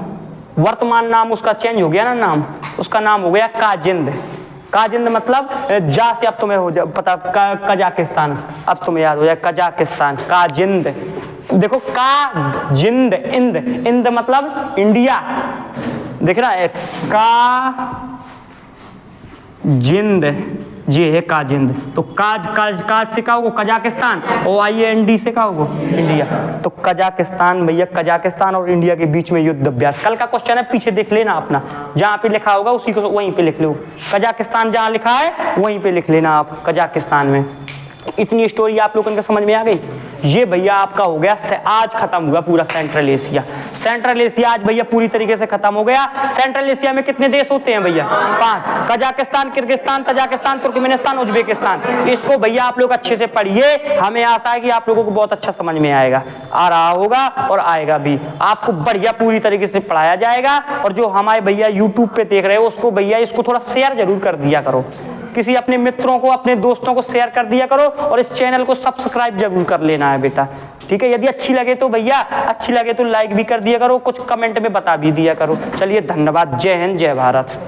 वर्तमान नाम उसका चेंज हो गया ना नाम, उसका नाम हो गया काजिंद। काजिंद मतलब जा से अब तुम्हें हो जाए पता, कजाकिस्तान अब तुम्हें याद हो जाए, कजाकिस्तान काजिंद। देखो काजिंद, इंद मतलब इंडिया, देख रहा है काजिंद, ये है काजिंद। तो काज से क्या होगा? कजाकिस्तान। OIND से क्या होगा? इंडिया। तो कजाकिस्तान भैया, कजाकिस्तान और इंडिया के बीच में युद्ध अभ्यास। कल का क्वेश्चन है, पीछे देख लेना अपना, जहाँ पे लिखा होगा उसी को वहीं पे लिख लो। कजाकिस्तान जहाँ लिखा है वहीं पे लिख लेना आप, कजाकिस्तान में। इतनी स्टोरी आप लोगों को समझ में आ गई। ये भैया आपका हो गया, आज खत्म हुआ पूरा सेंट्रल एशिया। सेंट्रल एशिया आज भैया पूरी तरीके से खत्म हो गया। सेंट्रल एशिया में कितने देश होते हैं भैया? 5। Kazakhstan, Kyrgyzstan, Tajikistan, Turkmenistan, Uzbekistan. इसको भैया आप लोग अच्छे से पढ़िए। हमें आशा है कि आप लोगों को बहुत अच्छा समझ में आएगा, आ रहा होगा और आएगा भी। आपको बढ़िया पूरी तरीके से पढ़ाया जाएगा। और जो हमारे भैया यूट्यूब पे देख रहे हो उसको भैया इसको थोड़ा शेयर जरूर कर दिया करो, किसी अपने मित्रों को, अपने दोस्तों को शेयर कर दिया करो। और इस चैनल को सब्सक्राइब जरूर कर लेना है बेटा, ठीक है। यदि अच्छी लगे तो भैया, अच्छी लगे तो लाइक भी कर दिया करो, कुछ कमेंट में बता भी दिया करो। चलिए धन्यवाद। जय हिंद, जय भारत।